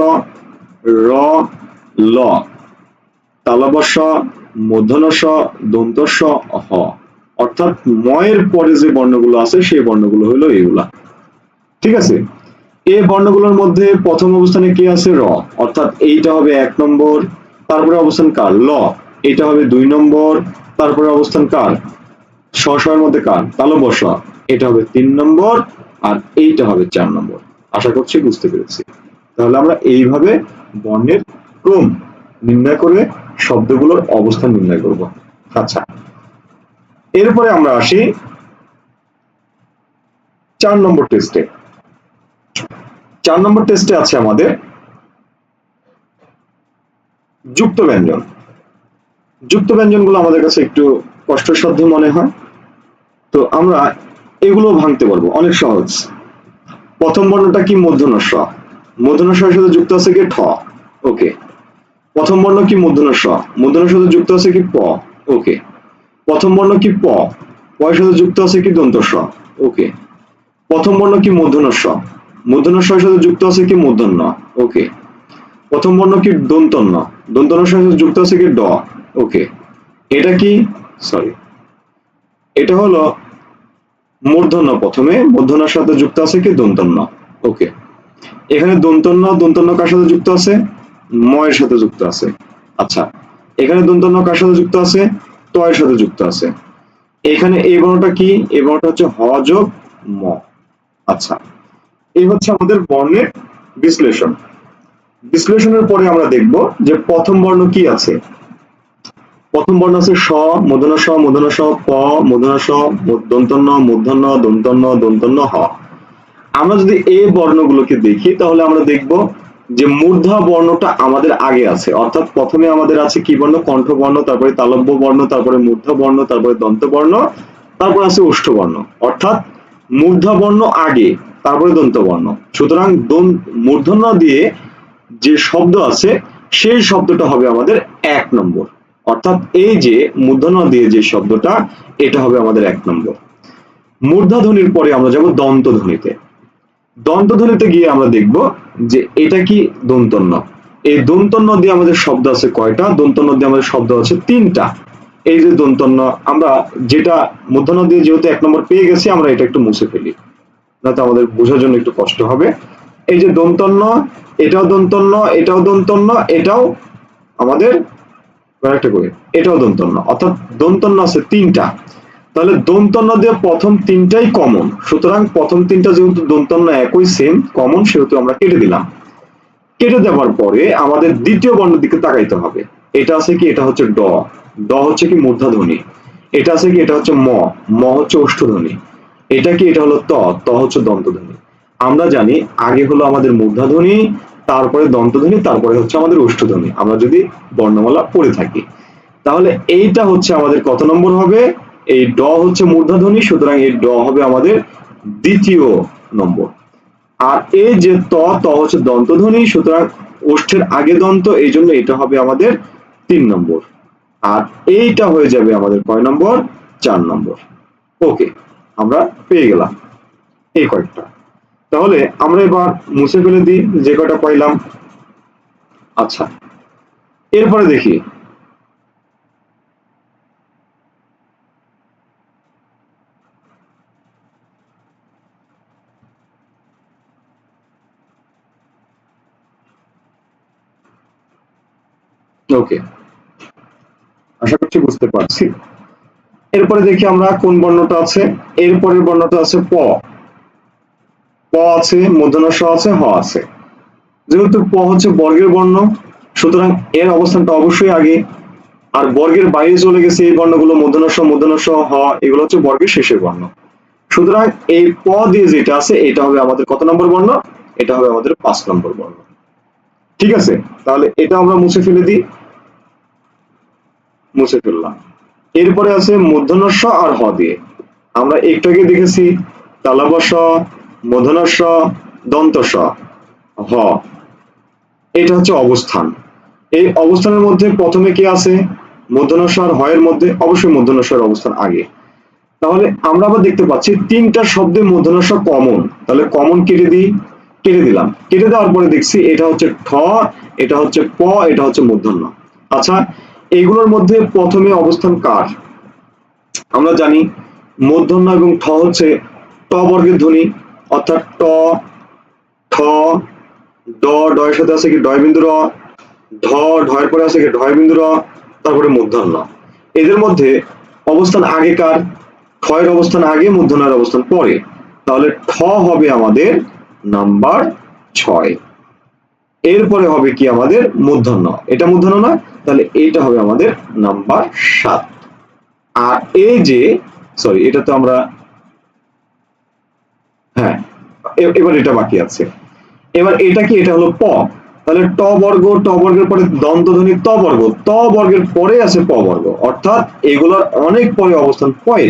[SPEAKER 1] র, ল, তালব্য ষ, মূর্ধন্য ষ, দন্ত স, হ। অর্থাৎ ময়ের পরে যে বর্ণগুলো আছে সেই বর্ণগুলো হলো এগুলা। ঠিক আছে? এই বর্ণগুলোর মধ্যে প্রথম অবস্থানে কি আছে? র, অর্থাৎ এইটা হবে 1 নম্বর। তারপরে অবস্থান কার? ল, এটা হবে 2 নম্বর। তারপরে অবস্থান কার? শ এর মধ্যে কার? তালব্য ষ, এটা হবে 3 নম্বর, আর এইটা হবে 4 নম্বর। আশা করছি বুঝতে পেরেছি। তাহলে আমরা এইভাবে বর্ণের ক্রম নির্ণয় করে শব্দগুলোর অবস্থান নির্ণয় করব। আচ্ছা, এরপরে আমরা আসি 4 নম্বর টেস্টে। 4 নম্বর টেস্টে আছে আমাদের যুক্ত ব্যঞ্জন। যুক্ত ব্যঞ্জনগুলো আমাদের কাছে একটু কষ্টসাধ্য মনে হয়, তো আমরা এগুলো ভাঙতে পারবো, অনেক সহজ। প্রথম বর্ণটা কি? মূর্ধন্য ষ। মূর্ধন্য ষ এর সাথে যুক্ত আছে কি? ঠ। ওকে। প্রথম বর্ণ কি? মূর্ধন্য ষ। মূর্ধন্য ষ এর সাথে যুক্ত আছে কি? প। ওকে। প্রথম বর্ণ কি? প। প এর সাথে যুক্ত আছে কি? দন্ত স। ওকে। প্রথম বর্ণ কি? মূর্ধন্য ষ। মূর্ধন্য ষ এর সাথে যুক্ত আছে কি? মূর্ধন্য। ওকে। প্রথম বর্ণ কি? দন্তন্য। দন্তন্য স এর সাথে যুক্ত আছে কি? ড। ওকে। এটা কি? সরি, এটা হলো মূর্ধন্য। প্রথমে মূর্ধন্যর সাথে যুক্ত আছে কি? দন্তন্য। ওকে। এখানে দন্তন্য কার সাথে যুক্ত আছে? ম এর সাথে যুক্ত আছে। আচ্ছা, এখানে দন্তন্য কার সাথে যুক্ত আছে? ত এর সাথে যুক্ত আছে। এখানে এই বর্ণটা কি? এই বর্ণটা হচ্ছে হ যোগ ম। আচ্ছা, এই হচ্ছে আমাদের বর্ণের বিশ্লেষণ। বিশ্লেষণের পরে আমরা দেখব যে প্রথম বর্ণ কি আছে। প্রথম বর্ণ আছে স, মূর্ধন্য স, মূর্ধন্য স, প, মূর্ধন্য স, দন্তন্য, মূর্ধন্য, দন্তন্য, দন্তন্য, হ। আমরা যদি এই বর্ণগুলোকে দেখি তাহলে আমরা দেখব যে মূর্ধা বর্ণটা আমাদের আগে আছে, অর্থাৎ প্রথমে আমাদের আছে কি বর্ণ? কণ্ঠ বর্ণ, তারপরে তালব্য বর্ণ, তারপরে মূর্ধা বর্ণ, তারপরে দন্ত বর্ণ, তারপরে আছে ওষ্ঠ বর্ণ। অর্থাৎ মূর্ধা বর্ণ আগে, তারপরে দন্ত বর্ণ। সুতরাং মূর্ধন্য দিয়ে যে শব্দ আছে সেই শব্দটা হবে আমাদের 1 নম্বর। অর্থাৎ এই যে মূর্ধন্য দিয়ে যে শব্দটা, এটা হবে আমাদের 1 নম্বর। মূর্ধাধ্বনির পরে আমরা যাব দন্তধ্বনিতে। দন্তধ্বনিতে গিয়ে আমরা দেখব যে এটা কি? দন্তন্য। এই দন্তন্য দিয়ে আমাদের শব্দ আছে কয়টা? দন্তন্য দিয়ে আমাদের শব্দ আছে 3টা। এই যে দন্তন্য, আমরা যেটা মূর্ধন্য দিয়ে যেহেতু 1 নম্বর পেয়ে গেছি, আমরা এটা একটু মুছে ফেলি, না তো আমাদের বোঝার জন্য একটু কষ্ট হবে। এই যে দন্তন্য, এটাও দন্তন্য, এটাও দন্তন্য, এটাও আমাদের কয়েকটা করে, এটাও দন্তন্য, অর্থাৎ দন্তন্য আছে 3টা। তাহলে দন্তন্য দিয়ে প্রথম 3টাই কমন, সুতরাং প্রথম 3টা যেহেতু দন্তন্য একই সেম কমন, সেহেতু আমরা কেটে দিলাম। কেটে দেওয়ার পরে আমাদের দ্বিতীয় বর্ণের দিকে তাকাইতে হবে। এটা আছে কি? এটা হচ্ছে ড। ড হচ্ছে কি? মূর্ধাধ্বনি। এটা আছে কি? এটা হচ্ছে ম। ম হচ্ছে ওষ্ঠধ্বনি। এটা কি? এটা হলো ত। ত হচ্ছে দন্তধ্বনি। আমরা জানি আগে হলো আমাদের মূর্ধাধ্বনি, তারপরে দন্তধ্বনি, তারপরে হচ্ছে আমাদের ওষ্ঠধ্বনি, আমরা যদি বর্ণমালা পড়ে থাকি। তাহলে এইটা হচ্ছে আমাদের কত নম্বর হবে? এই ড হচ্ছে মূর্ধধ্বনি, সুতরাং এই ড হবে আমাদের দ্বিতীয় নম্বর। আর এই যে ত, ত হচ্ছে দন্তধ্বনি, সুতরাং ওষ্ঠের আগে দন্ত, এই জন্য এটা হবে আমাদের 3 নম্বর। আর এইটা হয়ে যাবে আমাদের কয় নম্বর? 4 নম্বর। ওকে, আমরা পেয়ে গেলাম এই কয়েকটা। তাহলে আমরা এবার মুছে ফেলে দিই যে কয়টা পাইলাম। আচ্ছা, এরপরে দেখি ওকে, আশা করছি বুঝতে পারছি। এরপরে দেখি আমরা কোন বর্ণটা আছে। এরপরের বর্ণটা আছে প। প আছে, মূর্ধন্য ষ আছে, হ আছে। যেহেতু প হচ্ছে বর্গের বর্ণ, সুতরাং এর অবস্থানটা অবশ্যই আগে। আর বর্গের বাইরে চলে গেছে এই বর্ণগুলো, মূর্ধন্য ষ, মূর্ধন্য ষ, হ, এগুলো হচ্ছে বর্গের শেষের বর্ণ। সুতরাং এই প দিয়ে যেটা আছে এটা হবে আমাদের কত নম্বর বর্ণ? এটা হবে আমাদের 5 নম্বর বর্ণ। ঠিক আছে, তাহলে এটা আমরা মুছে ফেলে দিই। মুছে ফেললাম। এরপরে আছে মূর্ধন্য ষ আর হ দিয়ে। আমরা একটু আগে দেখেছি তালব্য ষ, মূর্ধন্য ষ, দন্ত ষ, হ। এটা হচ্ছে অবস্থান। এই অবস্থানের মধ্যে প্রথমে কি আছে? মূর্ধন্য ষ আর হ এর মধ্যে অবশ্যই মূর্ধন্য ষ এর অবস্থান আগে। তাহলে আমরা আবার দেখতে পাচ্ছি তিনটা শব্দে মূর্ধন্য ষ কমন, তাহলে কমন কেটে দিই। কেটে দিলাম। কেটে দেওয়ার পরে দেখছি এটা হচ্ছে ঠ, এটা হচ্ছে প, এটা হচ্ছে মূর্ধন্য। আচ্ছা, এইগুলোর মধ্যে প্রথমে অবস্থান কার? আমরা জানি মূর্ধন্য এবং ঠ হচ্ছে ট বর্গের ধ্বনি, অর্থাৎ ট, ঠ, ড, ড এর সাথে আছে কি ডয় বিন্দু র, ঢ, ঢয়ের পরে আছে কি ঢয় বিন্দু র, তারপরে মূর্ধন্য। এদের মধ্যে অবস্থান আগে কার? ঠ এর অবস্থান আগে, মূর্ধন্যের অবস্থান পরে। তাহলে ঠ হবে আমাদের নাম্বার 6। এরপরে হবে কি আমাদের মূর্ধন্য, এটা মূর্ধন্য না, তাহলে এটা হবে আমাদের নাম্বার 7। আর এই যে সরি, এটা তো আমরা, হ্যাঁ, এবার এটা বাকি আছে। এবার এটা কি? এটা হলো প। তাহলে ট বর্গ, ট বর্গের পরে দন্তধ্বনি ত বর্গ, ত বর্গের পরে আছে প বর্গ, অর্থাৎ এগুলোর অনেক পরে অবস্থান পয়ে।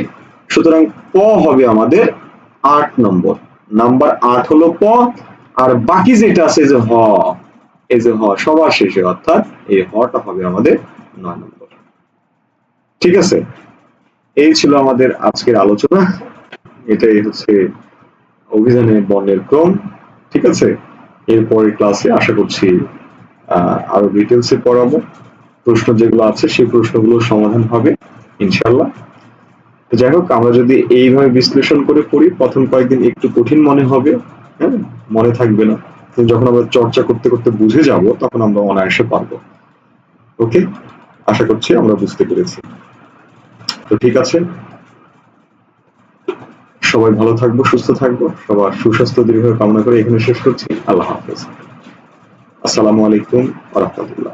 [SPEAKER 1] সুতরাং প হবে আমাদের 8 নম্বর। নাম্বার 8 হলো প। আর বাকি যেটা আছে যে হ, এই যে হ সবার শেষে, অর্থাৎ এই হটা হবে আমাদের 9 নম্বর। ঠিক আছে, এই ছিল আমাদের আজকের আলোচনা। এটাই হচ্ছে অভিধানের বর্ণের ক্রম। ঠিক আছে, এরপরে ক্লাসে আশা করছি আরো ডিটেলসে পড়াবো। প্রশ্ন যেগুলো আছে সেই প্রশ্নগুলোর সমাধান হবে ইনশাল্লাহ। তো যাই হোক, আমরা যদি এইভাবে বিশ্লেষণ করে পড়ি, প্রথম কয়েকদিন একটু কঠিন মনে হবে, হ্যাঁ, মনে থাকবে না। কিন্তু যখন আমরা চর্চা করতে করতে বুঝে যাব, তখন আমরা অনায়াসে পারবো। ওকে, আশা করছি আমরা বুঝতে পেরেছি। তো ঠিক আছে, সবাই ভালো থাকবো, সুস্থ থাকবো, সবার সুস্বাস্থ্য দীর্ঘ কামনা করে এখানে শেষ করছি। আল্লাহ হাফেজ। আসসালামু আলাইকুম ওয়া রাহমাতুল্লাহ।